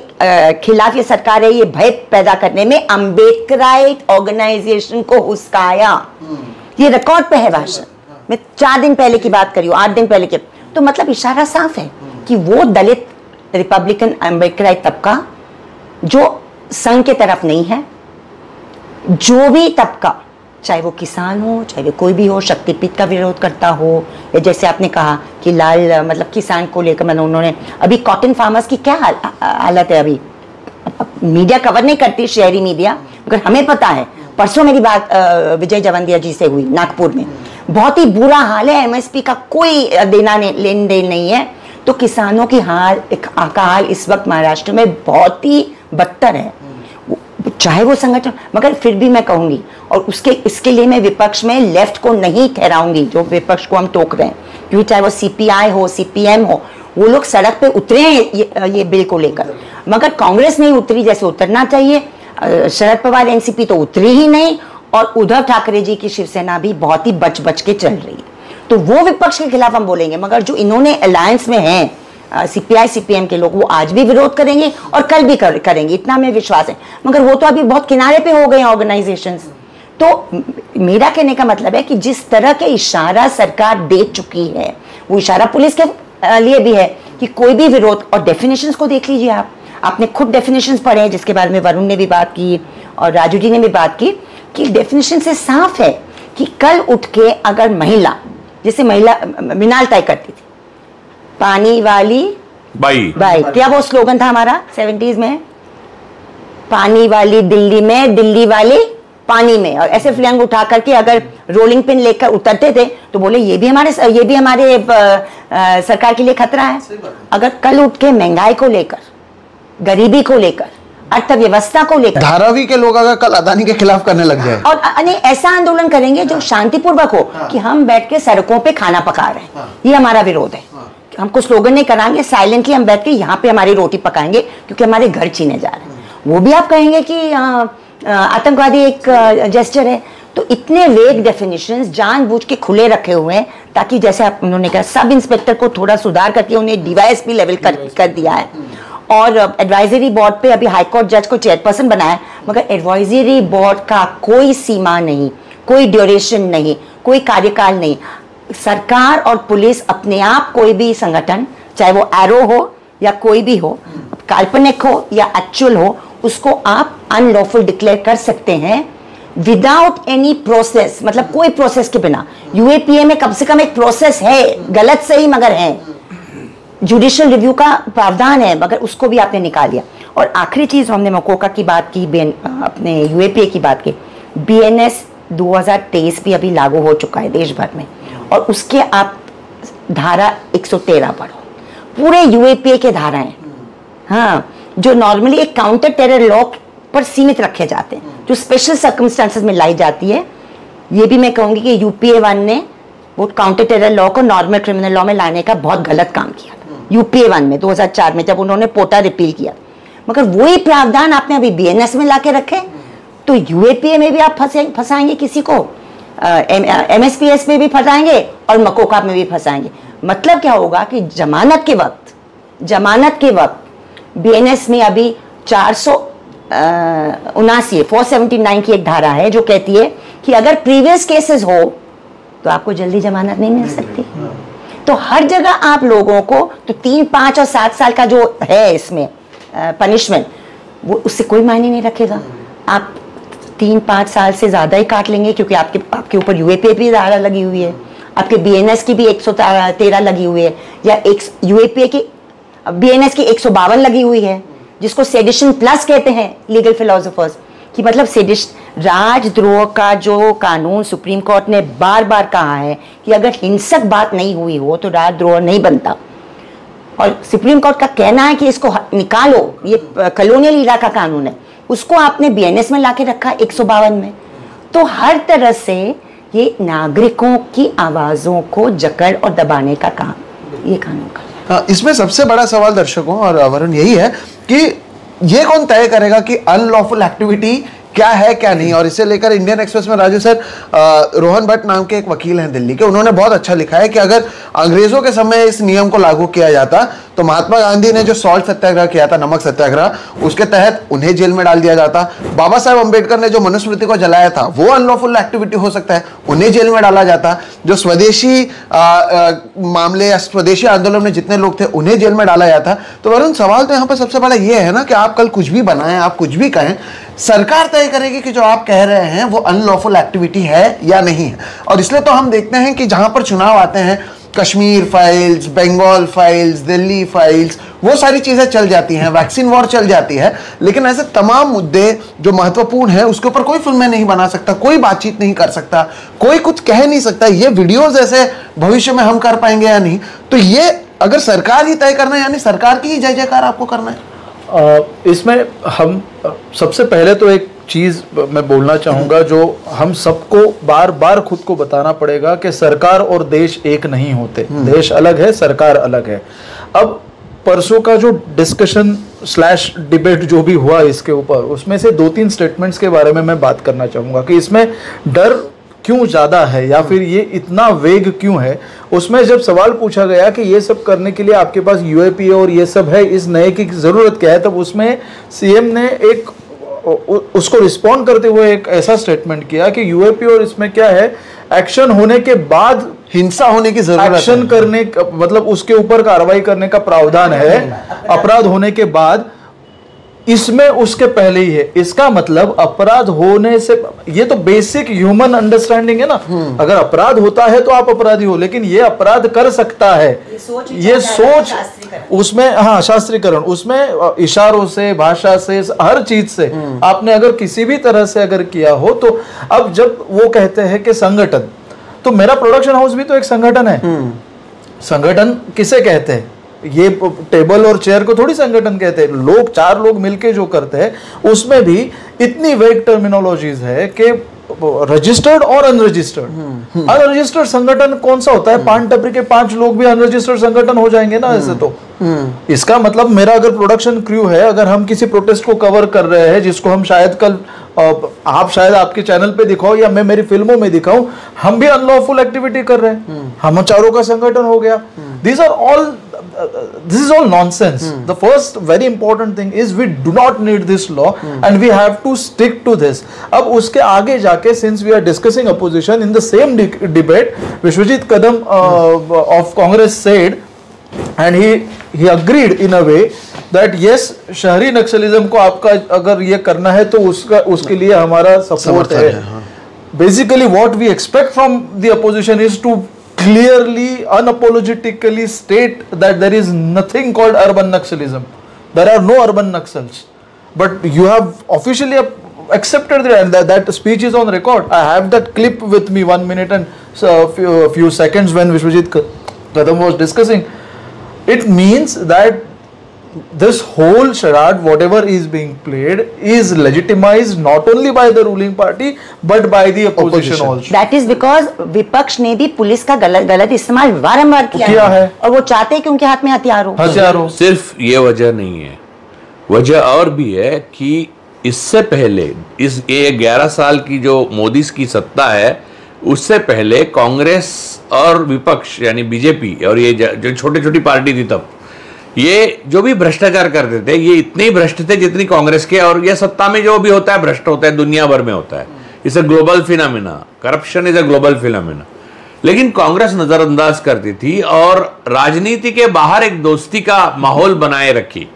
खिलाफ ये सरकार है, ये भय पैदा करने में अम्बेडकराइट ऑर्गेनाइजेशन को उस्काया। ये रिकॉर्ड पे है भाषण, मैं 4 दिन पहले की बात करी हूँ, 8 दिन पहले की। तो मतलब इशारा साफ है कि वो दलित रिपब्लिकन अम्बेडकराइट तबका जो संघ के तरफ नहीं है, जो भी तबका, चाहे वो किसान हो, चाहे वो कोई भी हो, शक्तिपीठ का विरोध करता हो, या जैसे आपने कहा कि लाल, मतलब किसान को लेकर, मतलब उन्होंने अभी कॉटन फार्मर्स की क्या हालत है, अभी मीडिया कवर नहीं करती, शहरी मीडिया, मगर हमें पता है। परसों मेरी बात विजय जवंदिया जी से हुई नागपुर में, बहुत ही बुरा हाल है, एमएसपी का कोई देना लेन देन नहीं है। तो किसानों की हाल इस वक्त महाराष्ट्र में बहुत ही बदतर है, चाहे वो संगठन, मगर फिर भी मैं कहूंगी और इसके लिए मैं विपक्ष में लेफ्ट को नहीं ठहराऊंगी, जो विपक्ष को हम टोक रहे हैं, क्योंकि चाहे वो सीपीआई हो, सीपीएम हो, वो लोग सड़क पे उतरे हैं ये बिल को लेकर, मगर कांग्रेस नहीं उतरी जैसे उतरना चाहिए। शरद पवार एनसीपी तो उतरी ही नहीं, और उद्धव ठाकरे जी की शिवसेना भी बहुत ही बच के चल रही है। तो वो विपक्ष के खिलाफ हम बोलेंगे, मगर जो इन्होंने अलायंस में हैं सीपीआई सीपीएम के लोग, वो आज भी विरोध करेंगे और कल भी करेंगे, इतना हमें विश्वास है। मगर वो तो अभी बहुत किनारे पे हो गए हैं ऑर्गेनाइजेशंस। तो मेरा कहने का मतलब है कि जिस तरह के इशारा सरकार दे चुकी है, वो इशारा पुलिस के लिए भी है कि कोई भी विरोध, और डेफिनेशंस को देख लीजिए आपने खुद डेफिनेशंस पढ़े हैं, जिसके बारे में वरुण ने भी बात की और राजू जी ने भी बात की, कि डेफिनेशन से साफ है कि कल उठ के अगर महिला, जैसे महिला मिनाल तय करती थी, पानी वाली बाई, क्या वो स्लोगन था हमारा 70s में, पानी वाली दिल्ली में, दिल्ली वाली पानी में, और ऐसे फ्लैग उठा करके अगर रोलिंग पिन लेकर उतरते थे तो बोले ये भी हमारे सरकार के लिए खतरा है। अगर कल उठ के महंगाई को लेकर, गरीबी को लेकर, अर्थव्यवस्था को लेकर धारावी के लोग अगर कल अदानी के खिलाफ करने लग जाए और ऐसा आंदोलन करेंगे जो शांतिपूर्वक हो, कि हम बैठ के सड़कों पे खाना पका रहे हैं, ये हमारा विरोध है। हमको स्लोगन नहीं कराएंगे, साइलेंटली हम बैठ के यहाँ पे हमारी रोटी पकाएंगे क्योंकि हमारे घर छीने जा रहे हैं। वो भी आप कहेंगे कि आतंकवादी एक जेस्चर है। तो इतने वेग डेफिनेशंस जानबूझ के खुले रखे हुए हैं, ताकि जैसे उन्होंने कहा सब इंस्पेक्टर को थोड़ा सुधार करके उन्हें डीवाईएसपी लेवल कर दिया है, और एडवाइजरी बोर्ड पे अभी हाईकोर्ट जज को चेयरपर्सन बनाया, मगर एडवाइजरी बोर्ड का कोई सीमा नहीं, कोई ड्यूरेशन नहीं, कोई कार्यकाल नहीं। सरकार और पुलिस अपने आप, कोई भी संगठन, चाहे वो एरो हो या कोई भी हो, काल्पनिक हो या एक्चुअल हो, उसको आप अनलॉफुल डिक्लेयर कर सकते हैं विदाउट एनी प्रोसेस, मतलब कोई प्रोसेस के बिना। यूएपीए में कम से कम एक प्रोसेस है, गलत सही मगर है, जुडिशियल रिव्यू का प्रावधान है, मगर उसको भी आपने निकाल दिया। और आखिरी चीज, हमने मकोका की बात की, अपने यूएपीए की बात की, बीएनएस 2023 भी अभी लागू हो चुका है देश भर में, और उसके आप धारा 113 पढ़ो, पूरे यूएपीए के धाराएं, हाँ, जो नॉर्मली एक काउंटर टेरर लॉ पर सीमित रखे जाते हैं, जो स्पेशल सर्कमस्टांसेस में लाई जाती है। ये भी मैं कहूंगी कि यूपीए 1 ने वो काउंटर टेरर लॉ को नॉर्मल क्रिमिनल लॉ में लाने का बहुत गलत काम किया था यूपीए 1 में 2004 में, जब उन्होंने पोटा रिपील किया। मगर वही प्रावधान आपने अभी बीएनएस में लाके रखे, तो यूएपीए में भी आप फंसाएंगे किसी को, एमएसपीएस में भी फंसाएंगे और मकोका में भी फंसाएंगे। मतलब क्या होगा कि जमानत के वक्त बीएनएस में अभी 479 की एक धारा है जो कहती है कि अगर प्रीवियस केसेस हो तो आपको जल्दी जमानत नहीं मिल सकती। तो हर जगह आप लोगों को तो 3, 5 और 7 साल का जो है इसमें पनिशमेंट, वो उससे कोई मायने नहीं रखेगा। आप 3, 5 साल से ज़्यादा ही काट लेंगे, क्योंकि आपके ऊपर यूएपीए भी धारा लगी हुई है, आपके बीएनएस की भी 113 लगी हुई है, या यूएपीए की बीएनएस की 152 लगी हुई है, जिसको सेडिशन प्लस कहते हैं लीगल फिलोसोफर्स, कि मतलब सेडिशन, राजद्रोह का जो कानून सुप्रीम कोर्ट ने बार बार कहा है कि अगर हिंसक बात नहीं हुई हो तो राजद्रोह नहीं बनता, और सुप्रीम कोर्ट का कहना है कि इसको निकालो, ये कॉलोनियल इरा का कानून है, उसको आपने बीएनएस में लाके रखा 152 में। तो हर तरह से ये नागरिकों की आवाजों को जकड़ और दबाने का काम ये कानून का। इसमें सबसे बड़ा सवाल दर्शकों और वरुण यही है कि ये कौन तय करेगा कि अनलॉफुल एक्टिविटी क्या है क्या नहीं। और इसे लेकर इंडियन एक्सप्रेस में राजू सर, रोहन भट्ट नाम के एक वकील हैं दिल्ली के, उन्होंने बहुत अच्छा लिखा है कि अगर अंग्रेजों के समय इस नियम को लागू किया जाता तो महात्मा गांधी ने जो सॉल्ट सत्याग्रह किया था, नमक सत्याग्रह, उसके तहत उन्हें जेल में डाल दिया जाता। बाबा साहेब अम्बेडकर ने जो मनुस्मृति को जलाया था वो अनलॉफुल एक्टिविटी हो सकता है, उन्हें जेल में डाला जाता। जो स्वदेशी मामले या स्वदेशी आंदोलन में जितने लोग थे उन्हें जेल में डाला जाता। तो वरुण, सवाल तो यहाँ पर सबसे बड़ा ये है ना कि आप कल कुछ भी बनाएं, आप कुछ भी कहें, सरकार तय करेगी कि जो आप कह रहे हैं वो अनलॉफुल एक्टिविटी है या नहीं है। और इसलिए तो हम देखते हैं कि जहां पर चुनाव आते हैं Kashmir files, Bengal files, Delhi files, वो सारी चीजें चल जाती हैं, वैक्सीन वॉर चल जाती है, लेकिन ऐसे तमाम मुद्दे जो महत्वपूर्ण हैं उसके ऊपर कोई फिल्में नहीं बना सकता, कोई बातचीत नहीं कर सकता, कोई कुछ कह नहीं सकता। ये वीडियोस ऐसे भविष्य में हम कर पाएंगे या नहीं, तो ये अगर सरकार ही तय करना है, यानी सरकार की ही जय जयकार आपको करना है। इसमें हम सबसे पहले तो एक चीज मैं बोलना चाहूंगा जो हम सबको बार बार खुद को बताना पड़ेगा कि सरकार और देश एक नहीं होते, देश अलग है, सरकार अलग है। अब परसों का जो डिस्कशन स्लैश डिबेट जो भी हुआ इसके ऊपर, उसमें से 2-3 स्टेटमेंट्स के बारे में मैं बात करना चाहूंगा कि इसमें डर क्यों ज्यादा है या फिर ये इतना वेग क्यों है। उसमें जब सवाल पूछा गया कि ये सब करने के लिए आपके पास यूएपी और ये सब है, इस नए की जरूरत क्या है, तब उसमें सीएम ने एक उसको रिस्पॉन्ड करते हुए एक ऐसा स्टेटमेंट किया कि यूएपी और इसमें क्या है, एक्शन होने के बाद हिंसा होने की जरूरत है, एक्शन करने मतलब उसके ऊपर कार्रवाई करने का प्रावधान है, अपराध होने के बाद, इसमें उसके पहले ही है। इसका मतलब अपराध होने से, ये तो बेसिक ह्यूमन अंडरस्टैंडिंग है ना, अगर अपराध होता है तो आप अपराधी हो, लेकिन ये अपराध कर सकता है, ये सोच उसमें, हाँ शास्त्रीकरण, उसमें इशारों से, भाषा से, हर चीज से आपने अगर किसी भी तरह से अगर किया हो तो अब जब वो कहते हैं कि संगठन, तो मेरा प्रोडक्शन हाउस भी तो एक संगठन है। संगठन किसे कहते हैं? ये टेबल और चेयर को थोड़ी संगठन कहते हैं, लोग 4 लोग मिलके जो करते हैं, उसमें भी इतनी वेग टर्मिनोलॉजीज है कि रजिस्टर्ड और अनरजिस्टर्ड। अनरजिस्टर्ड संगठन कौन सा होता है? पान टपरी के 5 लोग भी अनरजिस्टर्ड संगठन हो जाएंगे ना ऐसे तो। इसका मतलब मेरा अगर प्रोडक्शन क्रू है, अगर हम किसी प्रोटेस्ट को कवर कर रहे हैं जिसको हम शायद कल आप शायद आपके चैनल पे दिखाओ या मैं मेरी फिल्मों में दिखाऊं, हम भी अनलॉफुल एक्टिविटी कर रहे हैं, हम चारों का संगठन हो गया। This is all nonsense. The first very important thing is we do not need this law and we have to stick to this. अब उसके आगे जाके, since we are discussing opposition, in the same debate, Vishwajit Kadam of Congress said, and he agreed in a way that yes, शहरी नक्सलिज्म को आपका अगर ये करना है तो उसके लिए हमारा सपोर्ट है। Basically, what we expect from the opposition is to clearly, unapologetically state that there is nothing called urban naxalism. There are no urban naxals. But you have officially accepted that, and that speech is on record. I have that clip with me, 1 minute and few seconds when Vishwajit Kadam was discussing. It means that this whole charade, whatever is being played, is legitimized not only by the ruling party but by the opposition also. That is because विपक्ष ने भी police का गलत इस्तेमाल बारंबार किया है और वो चाहते हैं कि उनके हाथ में हथियार हो। सिर्फ ये वजह नहीं है, वजह और भी है कि इससे पहले इस 11 साल की जो मोदी की सत्ता है, उससे पहले कांग्रेस और विपक्ष यानी बीजेपी और ये जो छोटी छोटी पार्टी थी, तब ये जो भी भ्रष्टाचार करते थे, ये इतने ही भ्रष्ट थे जितनी कांग्रेस के, और ये सत्ता में जो भी होता है भ्रष्ट होता है, दुनिया भर में होता है। It's a global phenomena, corruption is a global phenomena. लेकिन कांग्रेस नजरअंदाज करती थी और राजनीति के बाहर एक दोस्ती का माहौल बनाए रखी,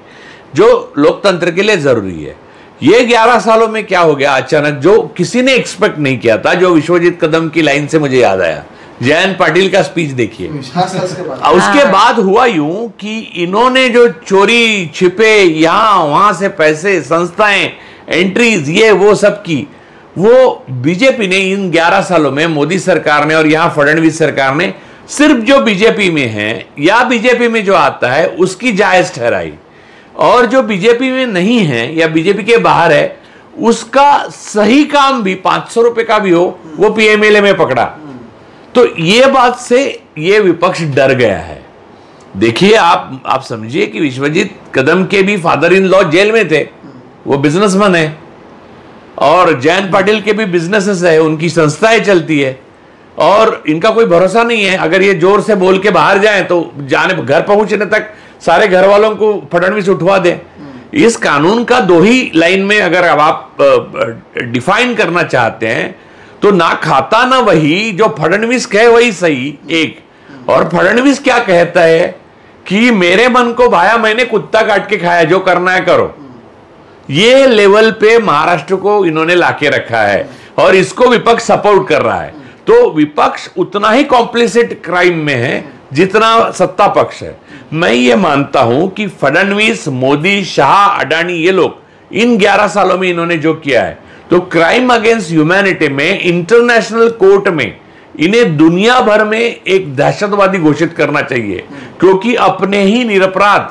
जो लोकतंत्र के लिए जरूरी है। ये 11 सालों में क्या हो गया अचानक, जो किसी ने एक्सपेक्ट नहीं किया था, जो विश्वजीत कदम की लाइन से मुझे याद आया, जयंत पाटिल का स्पीच देखिए। उसके बाद हुआ यूं कि इन्होंने जो चोरी छिपे यहां वहां से पैसे, संस्थाएं, एंट्रीज, ये वो सब की, वो बीजेपी ने इन 11 सालों में, मोदी सरकार ने और यहां फडणवीस सरकार ने सिर्फ जो बीजेपी में है या बीजेपी में जो आता है उसकी जायज ठहराई, और जो बीजेपी में नहीं है या बीजेपी के बाहर है उसका सही काम भी 500 रुपए का भी हो वो पीएमएलए में पकड़ा। तो ये बात से ये विपक्ष डर गया है। देखिए आप समझिए कि विश्वजीत कदम के भी फादर इन लॉ जेल में थे, वो बिजनेसमैन है, और जयंत पाटिल के भी बिजनेसेस है, उनकी संस्थाएं चलती है, और इनका कोई भरोसा नहीं है। अगर ये जोर से बोल के बाहर जाए तो जाने घर पहुंचने तक सारे घर वालों को फडणवीस उठवा दे। इस कानून का 2 ही लाइन में अगर आप डिफाइन करना चाहते हैं तो ना खाता ना वही, जो फडणवीस कहे वही सही एक, और फडणवीस क्या कहता है कि मेरे मन को भाया, मैंने कुत्ता काट के खाया, जो करना है करो। ये लेवल पे महाराष्ट्र को इन्होंने लाके रखा है और इसको विपक्ष सपोर्ट कर रहा है। तो विपक्ष उतना ही कॉम्प्लिसिट क्राइम में है जितना सत्ता पक्ष है। मैं ये मानता हूं कि फडणवीस, मोदी, शाह, अडानी, ये लोग इन 11 सालों में इन्होंने जो किया है, तो क्राइम अगेंस्ट ह्यूमैनिटी में इंटरनेशनल कोर्ट में इन्हें दुनिया भर में एक दहशतवादी घोषित करना चाहिए, क्योंकि अपने ही निरपराध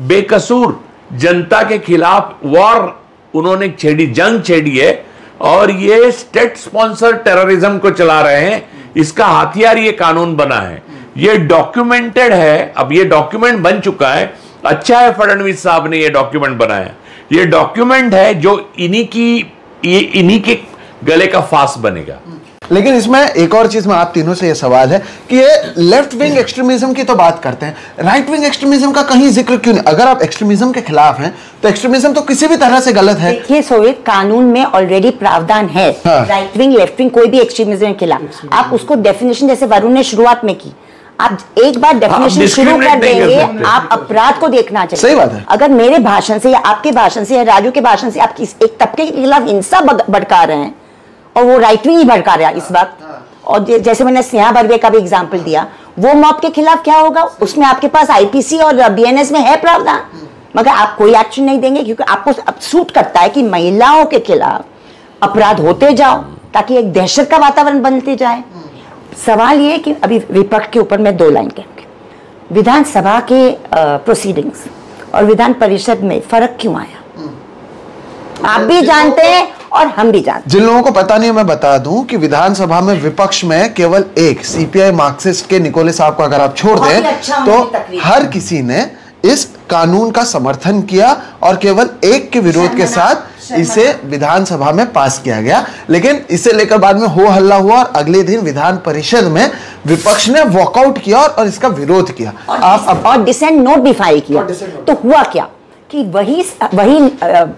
बेकसूर जनता के खिलाफ वॉर उन्होंने छेड़ी, जंग छेड़ी है, और ये स्टेट स्पॉन्सर टेररिज्म को चला रहे हैं। इसका हथियार ये कानून बना है, ये डॉक्यूमेंटेड है। अब ये डॉक्यूमेंट बन चुका है, अच्छा है फडणवीस साहब ने ये डॉक्यूमेंट बनाया। ये डॉक्यूमेंट है जो इन्हीं के गले का फांस बनेगा। लेकिन इसमें एक और चीज में आप तीनों से ये सवाल है कि ये लेफ्ट विंग एक्सट्रीमिज्म की तो बात करते हैं, राइट विंग एक्सट्रीमिज्म का कहीं जिक्र क्यों नहीं? अगर आप एक्सट्रीमिज्म के खिलाफ हैं तो एक्सट्रीमिज्म तो किसी भी तरह से गलत है। देखिए सोवियत कानून में ऑलरेडी प्रावधान है, राइट विंग लेफ्ट विंग कोई भी एक्सट्रीमिज्म के खिलाफ आप उसको डेफिनेशन, जैसे वरुण ने शुरुआत में की, आप एक बार डेफिनेशन शुरू कर देंगे, आप अपराध को देखना चाहिए। सही बात है। अगर मेरे भाषण से या आपके भाषण से या राजू के भाषण से आप एक तबके के खिलाफ हिंसा भड़का रहे हैं, और वो राइट विंग ही भड़का रहा है इस वक्त, और जैसे मैंने स्नेहा बर्वे का भी एग्जाम्पल दिया, वो मॉब के खिलाफ क्या होगा, उसमें आपके पास आईपीसी और बीएनएस में है प्रावधान, मगर आप कोई एक्शन नहीं देंगे, क्योंकि आपको अब सूट करता है कि महिलाओं के खिलाफ अपराध होते जाओ ताकि एक दहशत का वातावरण बनते जाए। सवाल ये कि अभी विपक्ष के ऊपर मैं 2 लाइन कहूंगी, विधानसभा के प्रोसीडिंग्स और विधान परिषद में फर्क क्यों आया, आप भी जानते हैं और हम भी जानते हैं। जिन लोगों को पता नहीं, मैं बता दूं कि विधानसभा में विपक्ष में केवल एक सीपीआई मार्क्सिस्ट के निकोले साहब को अगर आप छोड़ दें तो हर किसी ने इस कानून का समर्थन किया और केवल एक के विरोध के साथ इसे विधानसभा में पास किया गया। लेकिन इसे लेकर बाद में हो हल्ला हुआ और अगले दिन विधान परिषद में विपक्ष ने वॉकआउट किया और इसका विरोध किया और डिसेंट नोट भी फाइल किया। तो हुआ क्या कि वही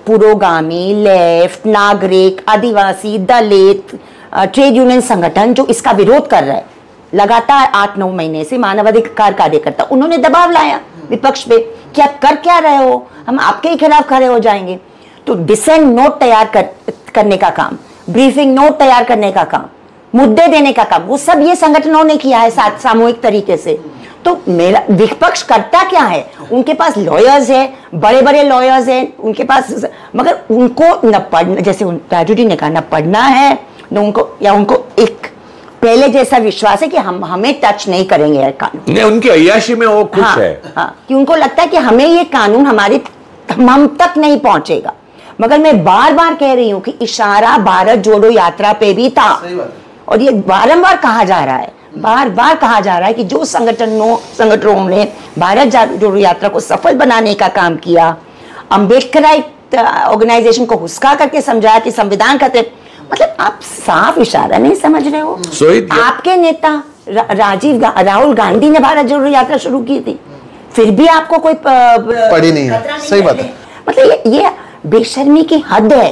पुरोगामी, लेफ्ट, नागरिक, आदिवासी, दलित, ट्रेड यूनियन संगठन जो इसका विरोध कर रहे हैं लगातार 8-9 महीने से, मानवाधिकार कार्यकर्ता, उन्होंने दबाव लाया विपक्ष पे कि आप कर क्या रहे हो, हम आपके ही खिलाफ खड़े हो जाएंगे। तो डिसेंट नोट तैयार करने का काम, ब्रीफिंग नोट तैयार करने का काम, मुद्दे देने का काम, वो सब ये संगठनों ने किया है सामूहिक तरीके से। तो मेरा विपक्ष करता क्या है, उनके पास लॉयर्स है, बड़े बड़े लॉयर्स हैं उनके पास, मगर उनको न पढ़ना, जैसे राजू जी ने कहा, न पढ़ना है न उनको, या उनको एक पहले जैसा विश्वास है कि हमें टच नहीं करेंगे यार कानून, उनकी अय्याशी में वो खुश है। कि उनको लगता है कि हमें ये कानून हम तक नहीं पहुंचेगा। मगर मैं बार बार कह रही हूं कि इशारा भारत जोड़ो यात्रा पे भी था, और ये बारंबार कहा जा रहा है, बार बार कहा जा रहा है कि जो संगठनों ने भारत जोड़ो यात्रा को सफल बनाने का काम किया, अम्बेडकराइट ऑर्गेनाइजेशन को हुस्का करके समझाया कि संविधान खतरे, मतलब आप साफ इशारा नहीं समझ रहे हो। आपके नेता राहुल गांधी ने भारत जोड़ो यात्रा शुरू की थी, फिर भी आपको कोई पड़ी नहीं है। सही बात है। मतलब ये बेशर्मी की हद है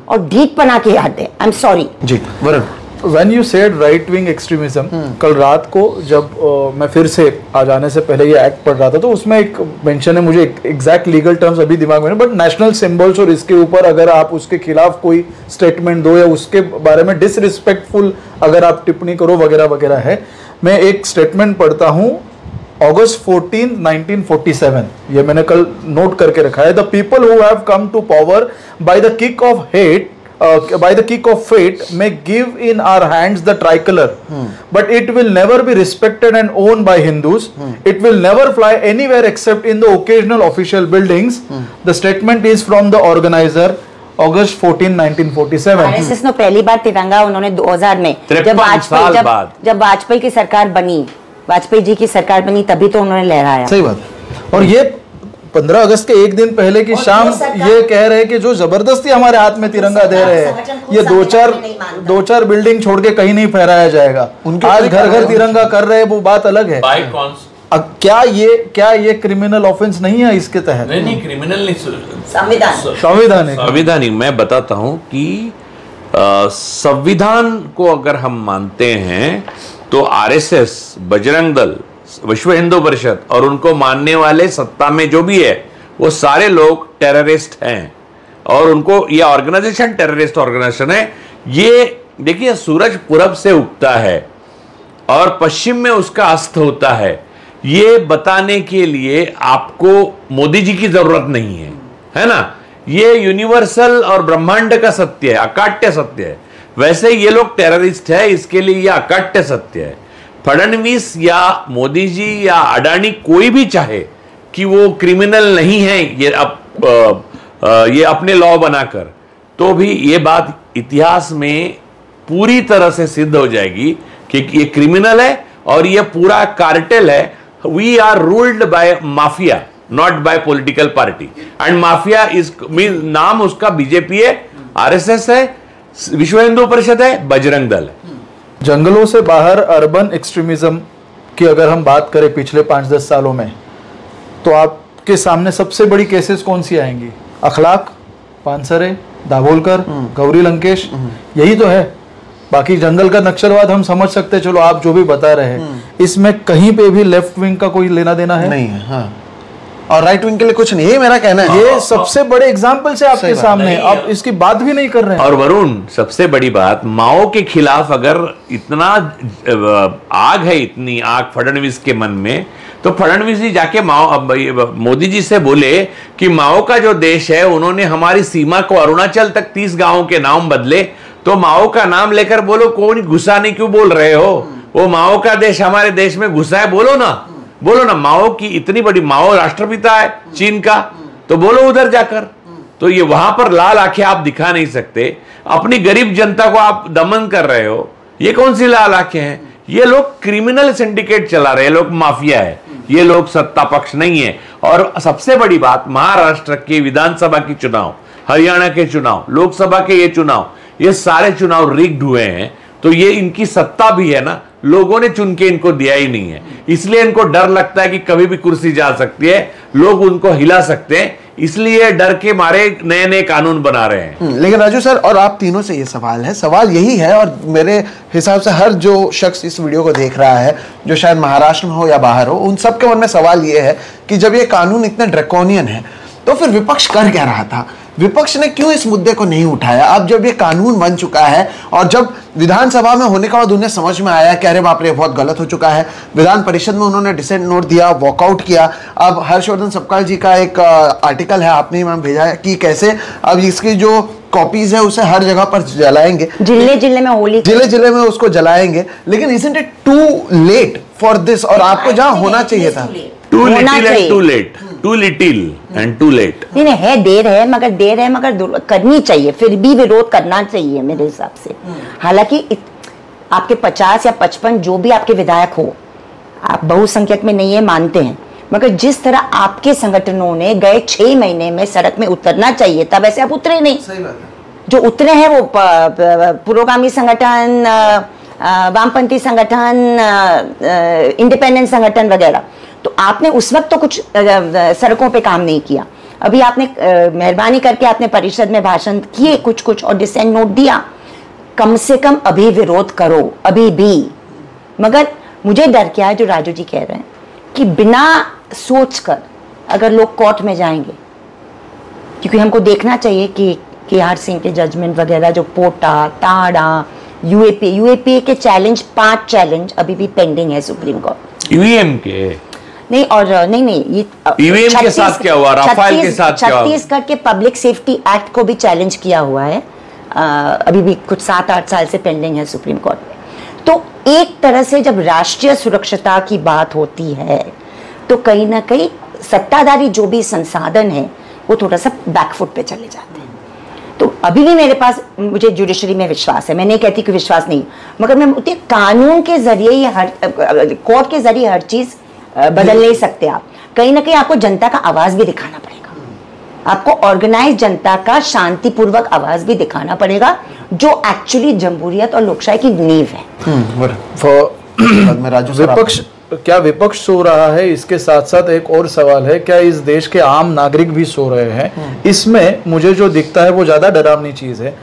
और ढीठपना की हद है। I am sorry ji Varun. When you said right wing extremism, कल रात को जब मैं फिर से आज आने से पहले ये एक्ट पढ़ रहा था, तो उसमें एक मेंशन है, मुझे एग्जैक्ट लीगल टर्म्स अभी दिमाग में नहीं, बट नेशनल सिंबल्स और इसके ऊपर अगर आप उसके खिलाफ कोई स्टेटमेंट दो या उसके बारे में डिसरिस्पेक्टफुल अगर आप टिप्पणी करो वगैरह वगैरह है। मैं एक स्टेटमेंट पढ़ता हूँ, August 14, 1947, ये मैंने कल नोट करके रखा है। The people who have come to power by the kick off hate, by the kick of fate, may give in our hands the tricolor, but it will never be respected and owned by Hindus. It will never fly anywhere except in the occasional official buildings. The statement is from the organizer, August 14, 1947. RSS ने पहली बार तिरंगा उन्होंने 2000 में जब वाजपेयी की सरकार बनी, वाजपेयी जी की सरकार बनी, तभी तो उन्होंने लहराया। सही बात है। और ये 15 अगस्त के एक दिन पहले की शाम ये कह रहे हैं कि जो जबरदस्ती हमारे हाथ में तिरंगा दे रहे हैं, ये दो चार बिल्डिंग छोड़ के कहीं नहीं फहराया जाएगा। आज घर घर तिरंगा कर रहे हैं, वो बात अलग है। क्या ये क्रिमिनल ऑफेंस नहीं है इसके तहत? नहीं, क्रिमिनल नहीं, संविधानिक। मैं बताता हूं कि संविधान को अगर हम मानते हैं तो आरएसएस, बजरंग दल, विश्व हिंदू परिषद और उनको मानने वाले सत्ता में जो भी है वो सारे लोग टेररिस्ट हैं, और उनको ये ऑर्गेनाइजेशन टेररिस्ट ऑर्गेनाइजेशन है। ये देखिए, सूरज पूरब से उगता है और पश्चिम में उसका अस्त होता है। ये बताने के लिए आपको मोदी जी की जरूरत नहीं है, है ना। ये यूनिवर्सल और ब्रह्मांड का सत्य है, अकाट्य सत्य है। वैसे ये लोग टेररिस्ट है, इसके लिए ये अकाट्य सत्य है। फडणवीस या मोदी जी या अडानी कोई भी चाहे कि वो क्रिमिनल नहीं है, ये अपने लॉ बनाकर, तो भी ये बात इतिहास में पूरी तरह से सिद्ध हो जाएगी कि ये क्रिमिनल है और ये पूरा कार्टेल है। We are ruled by mafia, not by political party. And mafia is नाम उसका बीजेपी है, आरएसएस है, विश्व हिंदू परिषद है, बजरंग दल है। जंगलों से बाहर अर्बन एक्सट्रीमिज्म की अगर हम बात करें पिछले 5-10 सालों में, तो आपके सामने सबसे बड़ी केसेस कौन सी आएंगी? अखलाक, पानसरे, दाभोलकर, गौरी लंकेश, यही तो है। बाकी जंगल का नक्सलवाद हम समझ सकते हैं, चलो आप जो भी बता रहे हैं, इसमें कहीं पे भी लेफ्ट विंग का कोई लेना देना है नहीं है। हाँ। और राइट विंग के लिए कुछ नहीं, ये मेरा कहना है। ये सबसे बड़े एग्जाम्पल से आपके सामने, आप इसकी बात भी नहीं कर रहे हैं। और वरुण, सबसे बड़ी बात, माओ के खिलाफ अगर इतना आग है, इतनी आग फडणवीस के मन में, तो फडणवीस जी जाके मोदी जी से बोले कि माओ का जो देश है, उन्होंने हमारी सीमा को अरुणाचल तक 30 गांवों के नाम बदले, तो माओ का नाम लेकर बोलो, कौन घुसा नहीं क्यों बोल रहे हो? वो माओ का देश हमारे देश में घुसा है, बोलो ना। माओ की इतनी बड़ी, माओ राष्ट्रपिता है चीन का, तो बोलो उधर जाकर। तो ये वहां पर लाल आंखें आप दिखा नहीं सकते, अपनी गरीब जनता को आप दमन कर रहे हो। ये कौन सी लाल आंखें हैं? ये लोग क्रिमिनल सिंडिकेट चला रहे हैं, लोग माफिया है, ये लोग सत्ता पक्ष नहीं है। और सबसे बड़ी बात, महाराष्ट्र के विधानसभा की चुनाव, हरियाणा के चुनाव, लोकसभा के ये चुनाव, ये सारे चुनाव रिग्ड हुए हैं। तो ये इनकी सत्ता भी है ना, लोगों ने चुन के इनको दिया ही नहीं है, इसलिए इनको डर लगता है कि कभी भी कुर्सी जा सकती है, लोग उनको हिला सकते हैं, इसलिए डर के मारे नए नए कानून बना रहे हैं। लेकिन राजू सर और आप तीनों से ये सवाल है, सवाल यही है, और मेरे हिसाब से हर जो शख्स इस वीडियो को देख रहा है, जो शायद महाराष्ट्र में हो या बाहर हो, उन सबके मन में सवाल ये है कि जब ये कानून इतने ड्रैकोनियन है, तो फिर विपक्ष कर क्या रहा था? विपक्ष ने क्यों इस मुद्दे को नहीं उठाया? अब जब ये कानून बन चुका है और जब विधानसभा में होने के बाद उन्हें समझ में आया कि अरे बाप रे बहुत गलत हो चुका है, विधान परिषद में उन्होंने डिसेंट नोट दिया, वॉकआउट किया। अब हर्षवर्धन सपकाल जी का एक आर्टिकल है, आपने ही मैम भेजा है, कि कैसे अब इसकी जो कॉपीज है उसे हर जगह पर जलाएंगे, जिले जिले में होली, जिले जिले में उसको जलाएंगे। लेकिन isn't it too late for this? और आपको जहाँ होना चाहिए था, too little and too late, too little and too late। नहीं है, देर है मगर करनी चाहिए, फिर भी विरोध करना चाहिए मेरे हिसाब से। हालांकि आपके 50 या 55 जो भी आपके विधायक हो, आप बहुसंख्यक में नहीं है मानते हैं, मगर जिस तरह आपके संगठनों ने गए 6 महीने में सड़क में उतरना चाहिए था, वैसे आप उतरे नहीं। सही बात है। जो उतरे हैं वो पुरोगामी संगठन, वामपंथी संगठन, इंडिपेंडेंट संगठन वगैरह। तो आपने उस वक्त तो कुछ सड़कों पे काम नहीं किया। अभी आपने मेहरबानी करके आपने परिषद में भाषण किए कुछ और डिसेंट नोट दिया, कम से कम अभी विरोध करो, अभी भी। मगर मुझे डर क्या है, जो राजू जी कह रहे हैं कि बिना सोचकर अगर लोग कोर्ट में जाएंगे, क्योंकि हमको देखना चाहिए कि KR सिंह के जजमेंट वगैरह, जो पोटा, ताड़ा, यूएपीए के चैलेंज, 5 चैलेंज अभी भी पेंडिंग है सुप्रीम कोर्ट। ईवीएम के नहीं, और नहीं ये ईवीएम के साथ क्या हुआ, राफेल के साथ क्या हुआ? छत्तीसगढ़ के पब्लिक सेफ्टी एक्ट को भी चैलेंज किया हुआ है, अभी भी कुछ 7-8 साल से पेंडिंग है सुप्रीम कोर्ट में। तो एक तरह से जब राष्ट्रीय सुरक्षता की बात होती है, तो कहीं ना कहीं सत्ताधारी जो भी संसाधन है वो थोड़ा सा बैकफुट पे चले जाते हैं। तो अभी भी मेरे पास, मुझे जुडिशरी में विश्वास है, मैं नहीं कहती कि विश्वास नहीं, मगर मैं बोलती हूँ कानून के जरिए, कोर्ट के जरिए हर चीज बदल नहीं सकते आप। कहीं ना कहीं आपको जनता का आवाज भी दिखाना पड़ेगा, आपको ऑर्गेनाइज जनता का शांतिपूर्वक आवाज भी दिखाना पड़ेगा, जो एक्चुअली जमहूरियत और लोकशाही की नींव है। क्या विपक्ष सो रहा है? इसके साथ साथ एक और सवाल है, क्या इस देश के आम नागरिक भी सो रहे हैं? इसमें मुझे जो दिखता है वो ज्यादा डरावनी चीज है।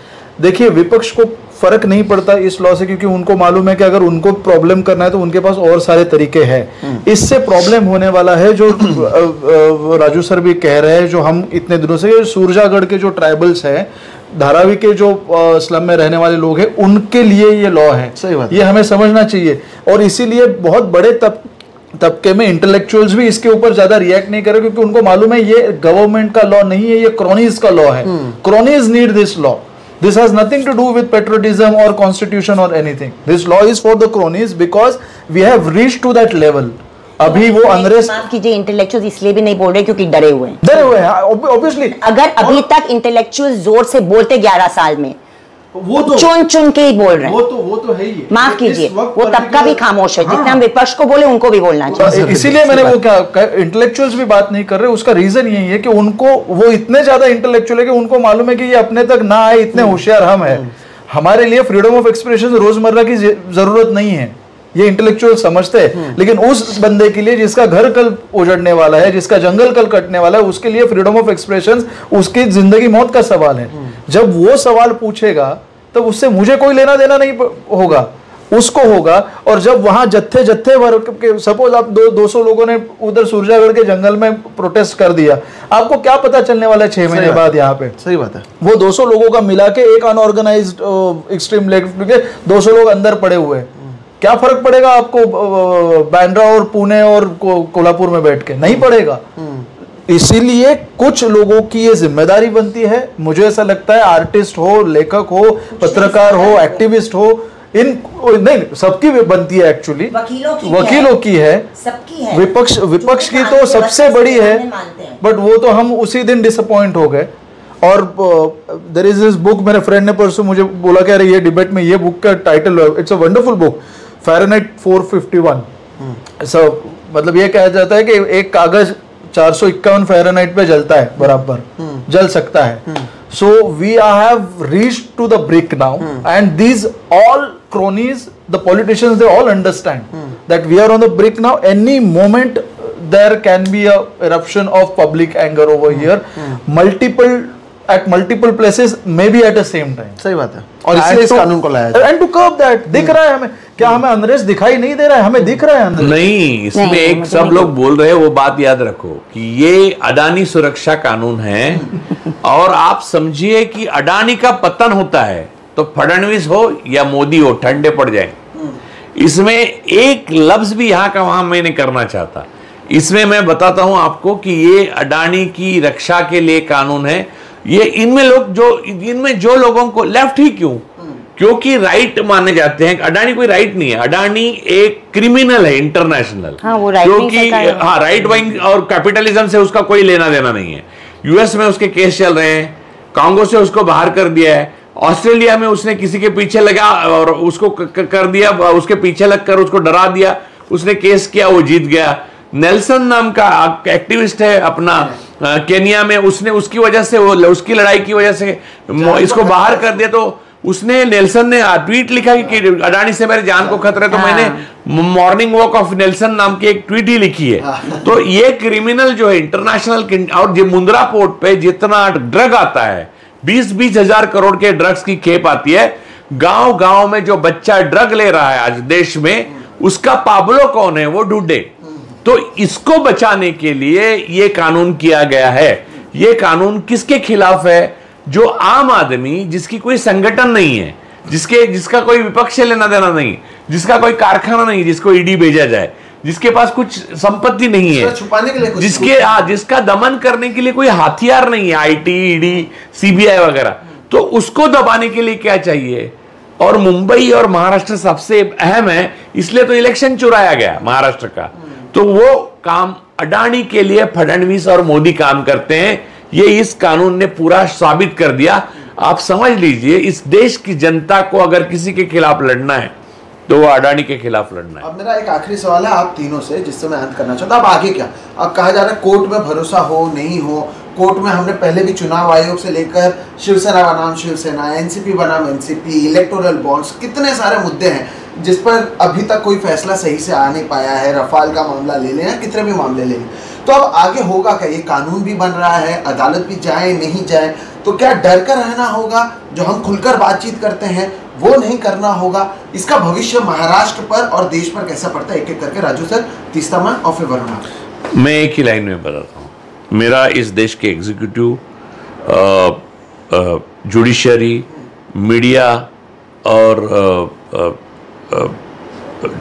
देखिए, विपक्ष को फर्क नहीं पड़ता इस लॉ से, क्योंकि उनको मालूम है कि अगर उनको प्रॉब्लम करना है तो उनके पास और सारे तरीके हैं। इससे प्रॉब्लम होने वाला है, जो राजू सर भी कह रहे हैं, जो हम इतने दिनों से, सूरजागढ़ के जो ट्राइबल्स हैं, धारावी के जो स्लम में रहने वाले लोग हैं, उनके लिए ये लॉ है। सही बात। ये हमें समझना चाहिए। और इसीलिए बहुत बड़े तबके में इंटेलेक्चुअल्स भी इसके ऊपर ज्यादा रिएक्ट नहीं करे, क्योंकि उनको मालूम है ये गवर्नमेंट का लॉ नहीं है, ये क्रोनीज का लॉ है। Cronies need this law. This has nothing to do with patriotism or constitution or anything. This law is for the cronies because we have reached to that level. अभी वो unrest, माफ कीजिए, intellectuals इसलिए भी नहीं बोल रहे क्योंकि डरे हुए हैं। डरे हुए हैं ऑब्वियसली। अगर अभी तक इंटेलेक्चुअल जोर से बोलते 11 साल में, वो तो चुन चुन के ही बोल रहे हैं। वो तो है ही। माफ कीजिए, वो तबका भी खामोश है। जितना हम विपक्ष को बोले उनको भी बोलना चाहिए। इसीलिए मैंने वो क्या इंटेलेक्चुअल्स भी बात नहीं कर रहे, उसका रीजन यही है कि उनको वो इतने ज्यादा इंटेलेक्चुअल है कि उनको मालूम है कि ये अपने तक ना आए, इतने होशियार हम है। हमारे लिए फ्रीडम ऑफ एक्सप्रेशन रोजमर्रा की जरूरत नहीं है, ये इंटेलेक्चुअल समझते हैं। लेकिन उस बंदे के लिए जिसका घर कल उजड़ने वाला है, जिसका जंगल कल कटने वाला है, उसके लिए फ्रीडम ऑफ एक्सप्रेशन उसकी जिंदगी मौत का सवाल है। जब वो सवाल पूछेगा तब उससे मुझे कोई लेना देना नहीं होगा, उसको होगा। और जब वहां जत्थे जत्थे भर के, सपोज आप 200 लोगों ने उधर सूरजागढ़ के जंगल में प्रोटेस्ट कर दिया, आपको क्या पता चलने वाला है 6 महीने बाद यहाँ पे? सही बात है। वो 200 लोगों का मिला के एक अनऑर्गेनाइज्ड एक्सट्रीम लेफ्ट के 200 लोग अंदर पड़े हुए, क्या फर्क पड़ेगा आपको बांद्रा और पुणे और कोल्हापुर में बैठ के? नहीं पड़ेगा। इसीलिए कुछ लोगों की ये जिम्मेदारी बनती है, मुझे ऐसा लगता है, आर्टिस्ट हो, लेखक हो, पत्रकार हो, एक्टिविस्ट हो, इन नहीं सबकी बनती है एक्चुअली, वकीलों की है, सबकी है। विपक्ष की तो सबसे बड़ी है, बट वो तो हम उसी दिन डिसअपॉइंट हो गए। और देयर इज दिस बुक, मेरे फ्रेंड ने परसों मुझे बोला कि अरे ये डिबेट में ये बुक का title, it's a wonderful book, Fahrenheit 451। मतलब ये कहा जाता है कि एक कागज 451 फ़ारेनहाइट पे जलता है, बराबर जल सकता है। So we have reached to the brink now, and these all cronies, the politicians, they all understand that we are on the brink now. Any moment there can be a eruption of public anger over here, at multiple places, maybe at the same time. सही बात है। और इसलिए इस कानून को लाया जाए। And to curb that, दिख रहा है हमें, क्या हमें अनरेस्ट दिखाई नहीं दे रहा है? हमें दिख रहा है अनरेस्ट। नहीं, इसमें एक सब लोग बोल रहे हैं, वो बात याद रखो कि ये अडानी सुरक्षा कानून है। और आप समझिए कि अडानी का पतन होता है तो फडणवीस हो या मोदी हो, ठंडे पड़ जाए। इसमें एक लफ्ज भी यहां का वहां मैं नहीं करना चाहता। इसमें मैं बताता हूं आपको कि ये अडानी की रक्षा के लिए कानून है। ये इनमें जो लोगों को लेफ्ट ही क्यों, क्योंकि राइट माने जाते हैं। अडानी कोई राइट नहीं है, अडानी एक क्रिमिनल है इंटरनेशनल। क्योंकि राइट विंग और कैपिटलिज्म से उसका कोई लेना देना नहीं है। यूएस में उसके केस चल रहे हैं, कांगो से उसको बाहर कर दिया है, ऑस्ट्रेलिया में उसने किसी के पीछे लगा और उसको कर दिया, उसके पीछे लगकर उसको डरा दिया, उसने केस किया, वो जीत गया। नेल्सन नाम का एक्टिविस्ट है अपना केनिया में, उसने उसकी वजह से उसकी लड़ाई की वजह से इसको बाहर कर दिया। तो उसने नेल्सन ने ट्वीट लिखा कि अडानी से मेरे जान को खतरा है, तो मैंने मॉर्निंग वॉक ऑफ नेल्सन नाम की एक ट्वीट ही लिखी है। तो ये क्रिमिनल जो है इंटरनेशनल, और मुंद्रा पोर्ट पे जितना ड्रग आता है, 20-20 हजार करोड़ के ड्रग्स की खेप आती है। गांव गांव में जो बच्चा ड्रग ले रहा है आज देश में, उसका पाबलो कौन है? वो ढूंढे। तो इसको बचाने के लिए ये कानून किया गया है। ये कानून किसके खिलाफ है? जो आम आदमी, जिसकी कोई संगठन नहीं है, जिसका कोई विपक्ष से लेना देना नहीं, जिसका कोई कारखाना नहीं जिसको ईडी भेजा जाए, जिसके पास कुछ संपत्ति नहीं है, छुपाने के लिए जिसका दमन करने के लिए कोई हथियार नहीं है, आईटी, ईडी, सीबीआई वगैरह, तो उसको दबाने के लिए क्या चाहिए? और मुंबई और महाराष्ट्र सबसे अहम है, इसलिए तो इलेक्शन चुराया गया महाराष्ट्र का। तो वो काम अडानी के लिए फडणवीस और मोदी काम करते हैं। ये इस कानून ने पूरा साबित कर दिया। आप समझ लीजिए, इस देश की जनता को अगर किसी के खिलाफ लड़ना है तो वो अडानी के खिलाफ लड़ना है। अब मेरा एक आखिरी सवाल है आप तीनों से, जिससे मैं अंत करना चाहता हूं। अब आगे क्या? अब कहा जा रहा है कोर्ट में भरोसा हो नहीं हो, कोर्ट में हमने पहले भी चुनाव आयोग से लेकर शिवसेना बनाम शिवसेना, एनसीपी बनाम एनसीपी, इलेक्टोरल बॉन्ड्स, कितने सारे मुद्दे हैं जिस पर अभी तक कोई फैसला सही से आ नहीं पाया है। रफाल का मामला ले लें या कितने भी मामले ले लें, तो अब आगे होगा क्या? ये कानून भी बन रहा है, अदालत भी जाए नहीं जाए, तो क्या डर कर रहना होगा? जो हम खुलकर बातचीत करते हैं वो नहीं करना होगा? इसका भविष्य महाराष्ट्र पर और देश पर कैसा पड़ता है? एक एक करके राजू सर, तीस्तामा और फिर वरुणा। मैं एक ही लाइन में बताता हूँ। मेरा इस देश के एग्जीक्यूटिव, जुडिशरी, मीडिया और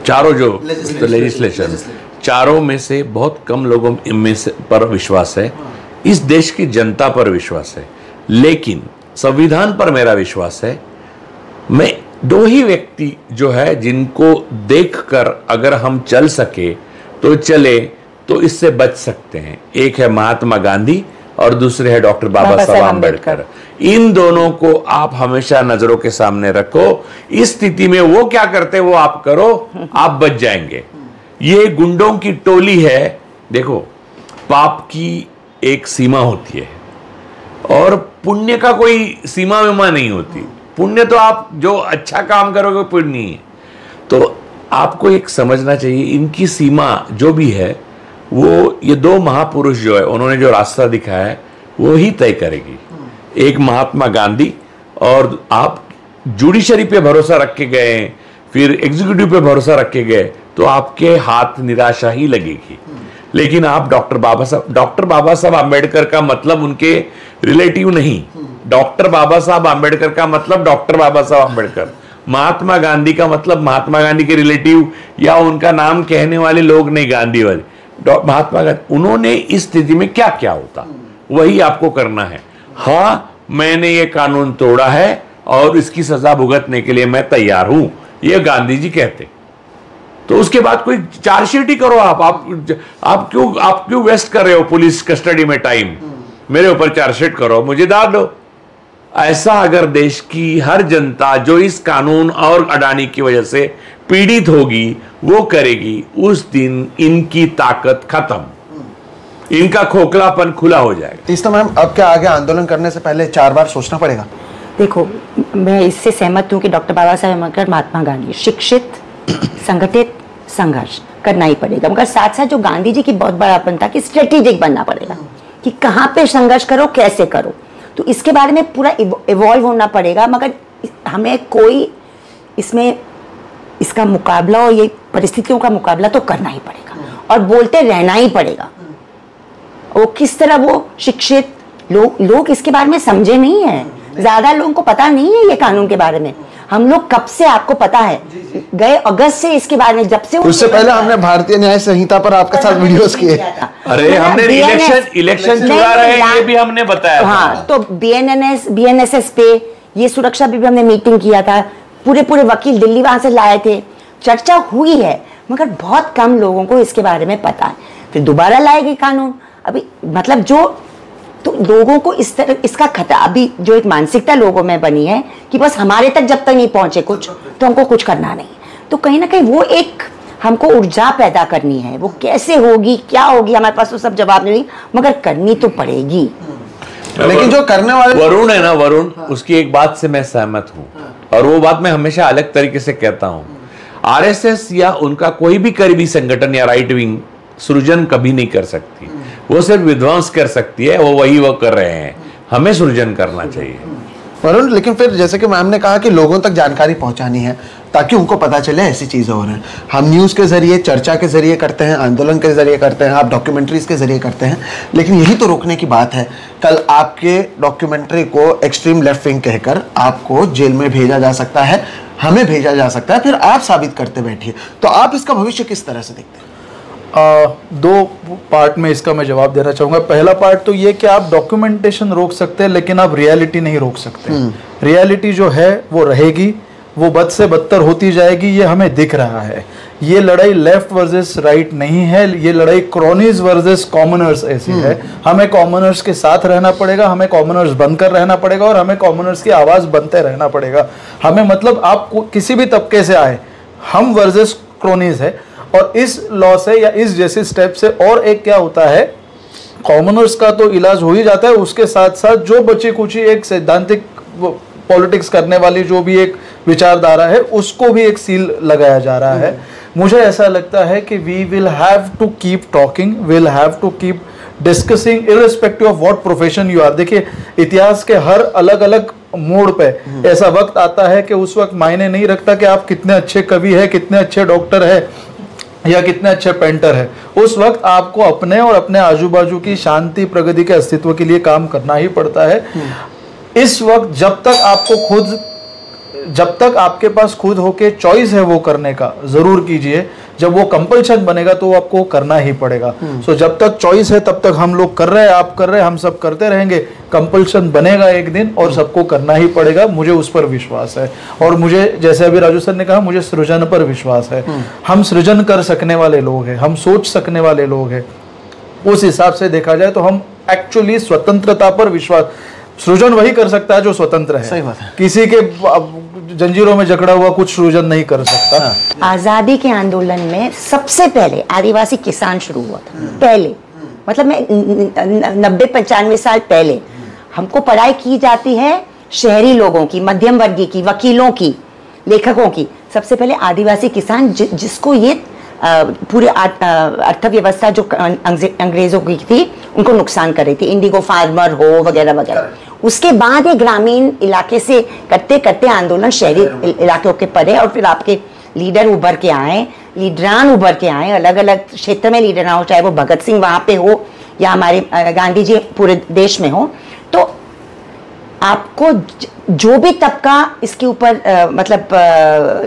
चारों जो लेजिस्लेशन, चारों में से बहुत कम लोगों में से पर विश्वास है, इस देश की जनता पर विश्वास है, लेकिन संविधान पर मेरा विश्वास है। मैं दो ही व्यक्ति जो है जिनको देखकर अगर हम चल सके तो चले, तो इससे बच सकते हैं। एक है महात्मा गांधी और दूसरे है डॉक्टर बाबा साहब आम्बेडकर। इन दोनों को आप हमेशा नजरों के सामने रखो। इस स्थिति में वो क्या करते वो आप करो, आप बच जाएंगे। ये गुंडों की टोली है। देखो, पाप की एक सीमा होती है और पुण्य का कोई सीमा विमा नहीं होती। पुण्य तो आप जो अच्छा काम करोगे पुण्य नहीं है। तो आपको एक समझना चाहिए, इनकी सीमा जो भी है वो ये दो महापुरुष जो है उन्होंने जो रास्ता दिखाया है वो ही तय करेगी। एक महात्मा गांधी, और आप जुडिशरी पे भरोसा रख के गए, फिर एग्जीक्यूटिव पे भरोसा रख के गए तो आपके हाथ निराशा ही लगेगी। लेकिन आप डॉक्टर बाबा साहब आम्बेडकर का मतलब उनके रिलेटिव नहीं, डॉक्टर बाबा साहब आम्बेडकर का मतलब डॉक्टर बाबा साहब आम्बेडकर, महात्मा गांधी का मतलब महात्मा गांधी के रिलेटिव या उनका नाम कहने वाले लोग नहीं, गांधी वाले महात्मा गांधी। उन्होंने इस स्थिति में क्या क्या होता वही आपको करना है। हाँ, मैंने ये कानून तोड़ा है और इसकी सजा भुगतने के लिए मैं तैयार हूं, ये गांधी जी कहते। तो उसके बाद कोई चार्जशीट ही करो। आप क्यों वेस्ट कर रहे हो पुलिस कस्टडी में टाइम? मेरे ऊपर चार्जशीट करो, मुझे डाल दो। ऐसा अगर देश की हर जनता जो इस कानून और अडानी की वजह से पीड़ित होगी वो करेगी, उस दिन इनकी ताकत खत्म, इनका खोखलापन खुला हो जाएगा। इस मैम, अब क्या आगे आंदोलन करने से पहले 4 बार सोचना पड़ेगा? देखो, मैं इससे सहमत हूँ कि डॉक्टर बाबा साहेब आम्बेडकर, महात्मा गांधी, शिक्षित, संगठित संघर्ष करना ही पड़ेगा, मगर साथ साथ जो गांधी जी की बहुत बड़ापन था कि स्ट्रेटेजिक बनना पड़ेगा कि कहाँ पे संघर्ष करो, कैसे करो। तो इसके बारे में पूरा इवॉल्व होना पड़ेगा, मगर हमें कोई इसमें इसका मुकाबला और ये परिस्थितियों का मुकाबला तो करना ही पड़ेगा और बोलते रहना ही पड़ेगा। वो किस तरह वो शिक्षित लोग इसके बारे में समझे नहीं है, ज्यादा लोगों को पता नहीं है ये कानून के बारे में। हम लोग कब से, आपको पता है, गए अगस्त से इसके बारे में, जब से उससे पहले हमने भारतीय न्याय संहिता पर आपके साथ वीडियोस किए। अरे हमने इलेक्शन चुरा रहे हैं ये भी हमने बताया। हाँ, तो BNSS पे ये सुरक्षा पे भी हमने मीटिंग किया था, पूरे वकील दिल्ली वहां से लाए थे, चर्चा हुई है, मगर बहुत कम लोगों को इसके बारे में पता है। फिर दोबारा लाएगी कानून, अभी मतलब जो तो लोगों को इस तरह इसका खतरा, अभी जो एक मानसिकता लोगों में बनी है कि बस हमारे तक जब तक नहीं पहुंचे कुछ तो हमको कुछ करना नहीं। तो कहीं ना कहीं वो एक हमको ऊर्जा पैदा करनी है। वो कैसे होगी, क्या होगी, हमारे पास तो सब जवाब नहीं, मगर करनी तो पड़ेगी। लेकिन जो करने वाले वरुण है ना, वरुण, उसकी एक बात से मैं सहमत हूँ और वो बात मैं हमेशा अलग तरीके से कहता हूँ। RSS या उनका कोई भी करीबी संगठन या राइट विंग सृजन कभी नहीं कर सकती, वो सिर्फ विध्वंस कर सकती है। वो कर रहे हैं, हमें सृजन करना चाहिए। वरुण, लेकिन फिर जैसे कि मैम ने कहा कि लोगों तक जानकारी पहुंचानी है ताकि उनको पता चले ऐसी चीजें हो रही हैं। हम न्यूज़ के जरिए, चर्चा के जरिए करते हैं, आंदोलन के जरिए करते हैं, आप डॉक्यूमेंट्रीज के जरिए करते हैं, लेकिन यही तो रोकने की बात है। कल आपके डॉक्यूमेंट्री को एक्सट्रीम लेफ्ट विंग कहकर आपको जेल में भेजा जा सकता है, हमें भेजा जा सकता है, फिर आप साबित करते बैठिए। तो आप इसका भविष्य किस तरह से देखते हैं? 2 पार्ट में इसका मैं जवाब देना चाहूँगा। पहला पार्ट तो ये कि आप डॉक्यूमेंटेशन रोक सकते हैं लेकिन आप रियलिटी नहीं रोक सकते। रियलिटी जो है वो रहेगी, वो बद से बदतर होती जाएगी, ये हमें दिख रहा है। ये लड़ाई लेफ्ट वर्सेस राइट नहीं है, ये लड़ाई क्रॉनीज वर्सेस कॉमनर्स ऐसी है। हमें कॉमनर्स के साथ रहना पड़ेगा, हमें कॉमनर्स बनकर रहना पड़ेगा और हमें कॉमनर्स की आवाज़ बनते रहना पड़ेगा। हमें मतलब आप किसी भी तबके से आए, हम वर्सेस क्रॉनीज है। और इस लॉ से या इस जैसे स्टेप से और एक क्या होता है, कॉमनर्स का तो इलाज हो ही जाता है, उसके साथ साथ जो बची कुची एक सैद्धांतिक पॉलिटिक्स करने वाली जो भी एक विचारधारा है उसको भी एक सील लगाया जा रहा है। मुझे ऐसा लगता है कि we will have to keep talking, will have to keep discussing irrespective of what profession you are. देखिए, इतिहास के हर अलग अलग मोड़ पे ऐसा वक्त आता है कि उस वक्त मायने नहीं रखता कि आप कितने अच्छे कवि है, कितने अच्छे डॉक्टर है या कितने अच्छे पेंटर है। उस वक्त आपको अपने और अपने आजू बाजू की शांति प्रगति के अस्तित्व के लिए काम करना ही पड़ता है। इस वक्त जब तक आपको खुद जब तक आपके पास खुद होके चॉइस है वो करने का, जरूर कीजिए। जब वो कंपल्शन बनेगा तो आपको करना ही पड़ेगा। सो जब तक चॉइस है तब तक हम लोग कर रहे हैं, आप कर रहे हैं, हम सब करते रहेंगे। कंपल्शन बनेगा एक दिन और सबको करना ही पड़ेगा, मुझे उस पर विश्वास है। और मुझे, जैसे अभी राजू सर ने कहा, मुझे सृजन पर विश्वास है। हम सृजन कर सकने वाले लोग हैं, हम सोच सकने वाले लोग हैं। उस हिसाब से देखा जाए तो हम एक्चुअली स्वतंत्रता पर विश्वास, सृजन वही कर सकता है जो स्वतंत्र है। सही बात है। किसी के जंजीरों में जकड़ा हुआ कुछ सृजन नहीं कर सकता। आजादी के आंदोलन में सबसे पहले आदिवासी किसान शुरू हुआ था। पहले मतलब मैं 90-95 साल पहले हमको पढ़ाई की जाती है शहरी लोगों की, मध्यम वर्गीय की, वकीलों की, लेखकों की। सबसे पहले आदिवासी किसान जिसको ये पूरे अर्थव्यवस्था जो अंग्रेजों की थी उनको नुकसान कर रही थी, इंडिगो फार्मर हो वगैरह वगैरह। उसके बाद ये ग्रामीण इलाके से करते करते आंदोलन शहरी इलाकों के पड़े और फिर आपके लीडर उभर के आए, लीडरान उभर के आए, अलग अलग क्षेत्र में लीडर हो, चाहे वो भगत सिंह वहाँ पे हो या हमारे गांधी जी पूरे देश में हो। तो आपको जो भी तबका इसके ऊपर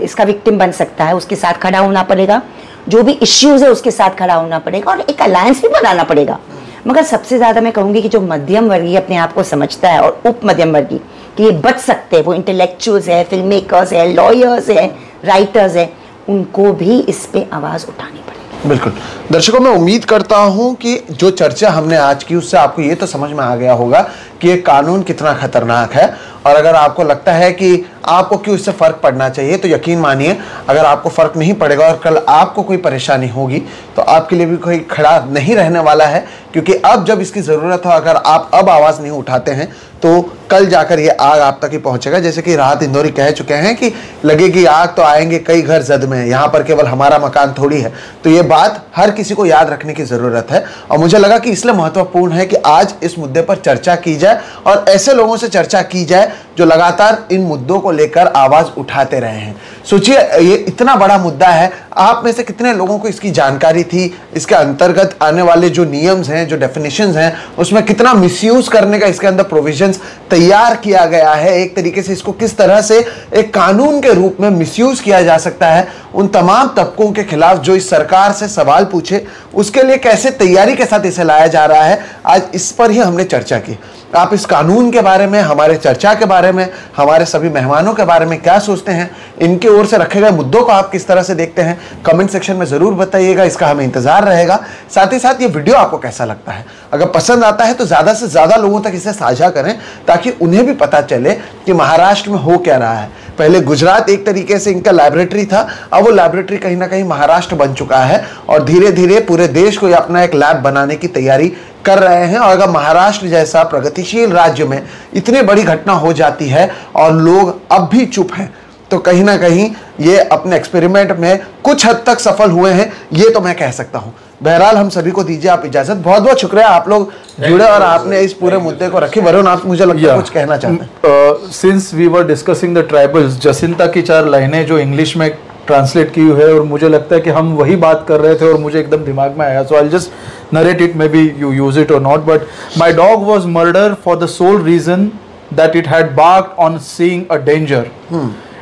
इसका विक्टिम बन सकता है उसके साथ खड़ा होना पड़ेगा, जो भी इश्यूज है उसके साथ खड़ा होना पड़ेगा और एक अलायंस भी बनाना पड़ेगा। मगर सबसे ज्यादा मैं कहूंगी कि जो मध्यम वर्गीय अपने आप को समझता है और उप मध्यम वर्गीय कि ये बच सकते हैं, वो इंटेलेक्चुअल्स है, फिल्म मेकर्स है, लॉयर्स है, राइटर्स है, उनको भी इस पे आवाज उठानी पड़ेगी। बिल्कुल। दर्शकों, मैं उम्मीद करता हूं कि जो चर्चा हमने आज की उससे आपको ये तो समझ में आ गया होगा कि ये कानून कितना खतरनाक है। और अगर आपको लगता है कि आपको क्यों इससे फ़र्क पड़ना चाहिए, तो यकीन मानिए अगर आपको फ़र्क नहीं पड़ेगा और कल आपको कोई परेशानी होगी तो आपके लिए भी कोई खड़ा नहीं रहने वाला है। क्योंकि अब जब इसकी ज़रूरत हो, अगर आप अब आवाज़ नहीं उठाते हैं तो कल जाकर ये आग आप तक ही पहुंचेगा। जैसे कि राहत इंदौरी कह चुके हैं कि लगेगी आग तो आएंगे कई घर जद में, यहाँ पर केवल हमारा मकान थोड़ी है। तो ये बात हर किसी को याद रखने की ज़रूरत है और मुझे लगा कि इसलिए महत्वपूर्ण है कि आज इस मुद्दे पर चर्चा की जाए और ऐसे लोगों से चर्चा की जाए जो लगातार इन मुद्दों को लेकर आवाज़ उठाते रहे हैं। सोचिए, ये इतना बड़ा मुद्दा है, आप में से कितने लोगों को इसकी जानकारी थी, इसके अंतर्गत आने वाले जो नियम्स हैं, जो डेफिनेशंस हैं, उसमें कितना मिसयूज करने का इसके अंदर प्रोविजंस तैयार किया गया है। एक तरीके से इसको किस तरह से एक कानून के रूप में मिसयूज किया जा सकता है, उन तमाम तबकों के खिलाफ जो इस सरकार से सवाल पूछे उसके लिए कैसे तैयारी के साथ इसे लाया जा रहा है, आज इस पर ही हमने चर्चा की। आप इस कानून के बारे में, हमारे चर्चा के बारे में, हमारे सभी मेहमानों के बारे में क्या सोचते हैं, इनके ओर से रखे गए मुद्दों को आप किस तरह से देखते हैं, कमेंट सेक्शन में जरूर बताइएगा। इसका हमें इंतजार रहेगा। साथ ही साथ ये वीडियो आपको कैसा लगता है, अगर पसंद आता है तो ज्यादा से ज्यादा लोगों तक इसे साझा करें ताकि उन्हें भी पता चले कि महाराष्ट्र में हो क्या रहा है। पहले गुजरात एक तरीके से इनका लैबोरेटरी था, अब वो लैबोरेटरी कहीं ना कहीं महाराष्ट्र बन चुका है और धीरे धीरे पूरे देश को अपना एक लैब बनाने की तैयारी कर रहे हैं। और अगर महाराष्ट्र जैसा प्रगतिशील राज्य में इतनी बड़ी घटना हो जाती है और लोग अब भी चुप हैं, तो कहीं ना कहीं ये अपने एक्सपेरिमेंट में कुछ हद तक सफल हुए हैं, ये तो मैं कह सकता हूं। बहरहाल हम सभी को दीजिए आप इजाजत। बहुत बहुत शुक्रिया, आप लोग जुड़े और आपने इस पूरे मुद्दे को रखे। वरुण, आप मुझे लगता है कुछ कहना चाहते हैं। Since we were discussing the tribals, Jacinta की 4 लाइनें जो इंग्लिश में ट्रांसलेट की हुई है और मुझे लगता है कि हम वही बात कर रहे थे और मुझे एकदम दिमाग में आया। So I just narrate it, may be you use it or not, but my dog was murder for the sole reason that it had barked on seeing a danger.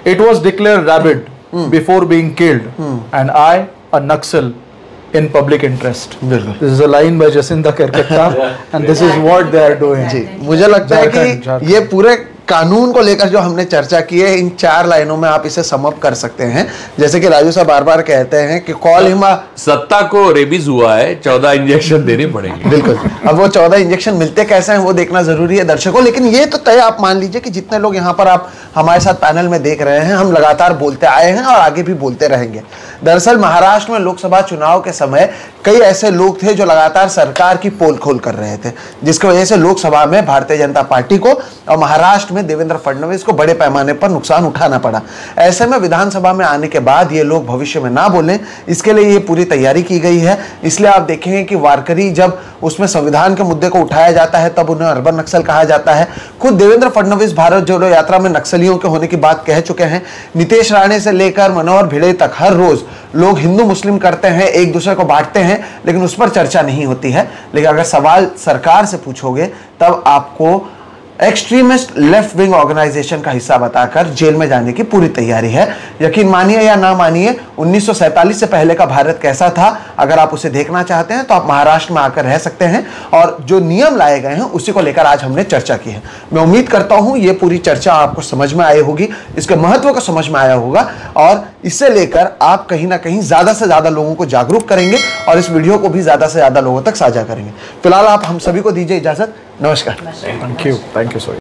It was declared rabid before being killed, and I, a Naxal, in public interest. This is a line by Jacinta Kerketta, and this is what they are doing. जी, मुझे लगता है कि ये पूरे कानून को लेकर जो हमने चर्चा की है, इन 4 लाइनों में आप इसे समअप कर सकते हैं। जैसे कि राजू साहब बार बार कहते हैं कि कॉल हिम, सत्ता को रेबीज हुआ है, 14 इंजेक्शन देने पड़ेंगे। बिल्कुल। अब वो 14 इंजेक्शन मिलते कैसे हैं वो देखना जरूरी है दर्शकों। लेकिन ये तो तय आप मान लीजिए कि जितने लोग यहाँ पर आप हमारे साथ पैनल में देख रहे हैं, हम लगातार बोलते आए हैं और आगे भी बोलते रहेंगे। दरअसल महाराष्ट्र में लोकसभा चुनाव के समय कई ऐसे लोग थे जो लगातार सरकार की पोल खोल कर रहे थे, जिसकी वजह से लोकसभा में भारतीय जनता पार्टी को और महाराष्ट्र में देवेंद्र फडणवीस को बड़े पैमाने पर नुकसान उठाना पड़ा। ऐसे में विधानसभा में आने के बाद ये लोग भविष्य में ना बोलें, इसके लिए ये पूरी तैयारी की गई है। इसलिए आप देखेंगे कि वारकरी जब उसमें संविधान के मुद्दे को उठाया जाता है तब उन्हें अर्बन नक्सल कहा जाता है। खुद देवेंद्र फडणवीस भारत जोड़ो यात्रा में नक्सलियों के होने की बात कह चुके हैं। नीतीश राणे से लेकर मनोहर भिड़े तक हर रोज लोग हिंदू मुस्लिम करते हैं, एक दूसरे को बांटते हैं, लेकिन उस पर चर्चा नहीं होती है। लेकिन अगर सवाल सरकार से पूछोगे तब आपको एक्सट्रीमिस्ट लेफ्ट विंग ऑर्गेनाइजेशन का हिस्सा बताकर जेल में जाने की पूरी तैयारी है। यकीन मानिए या ना मानिए, 1947 से पहले का भारत कैसा था, अगर आप उसे देखना चाहते हैं तो आप महाराष्ट्र में आकर रह सकते हैं। और जो नियम लाए गए हैं उसी को लेकर आज हमने चर्चा की है। मैं उम्मीद करता हूं ये पूरी चर्चा आपको समझ में आई होगी, इसके महत्व को समझ में आया होगा, और इसे लेकर आप कहीं ना कहीं ज्यादा से ज्यादा लोगों को जागरूक करेंगे और इस वीडियो को भी ज्यादा से ज्यादा लोगों तक साझा करेंगे। फिलहाल आप हम सभी को दीजिए इजाजत। नमस्कार। Thank you so much.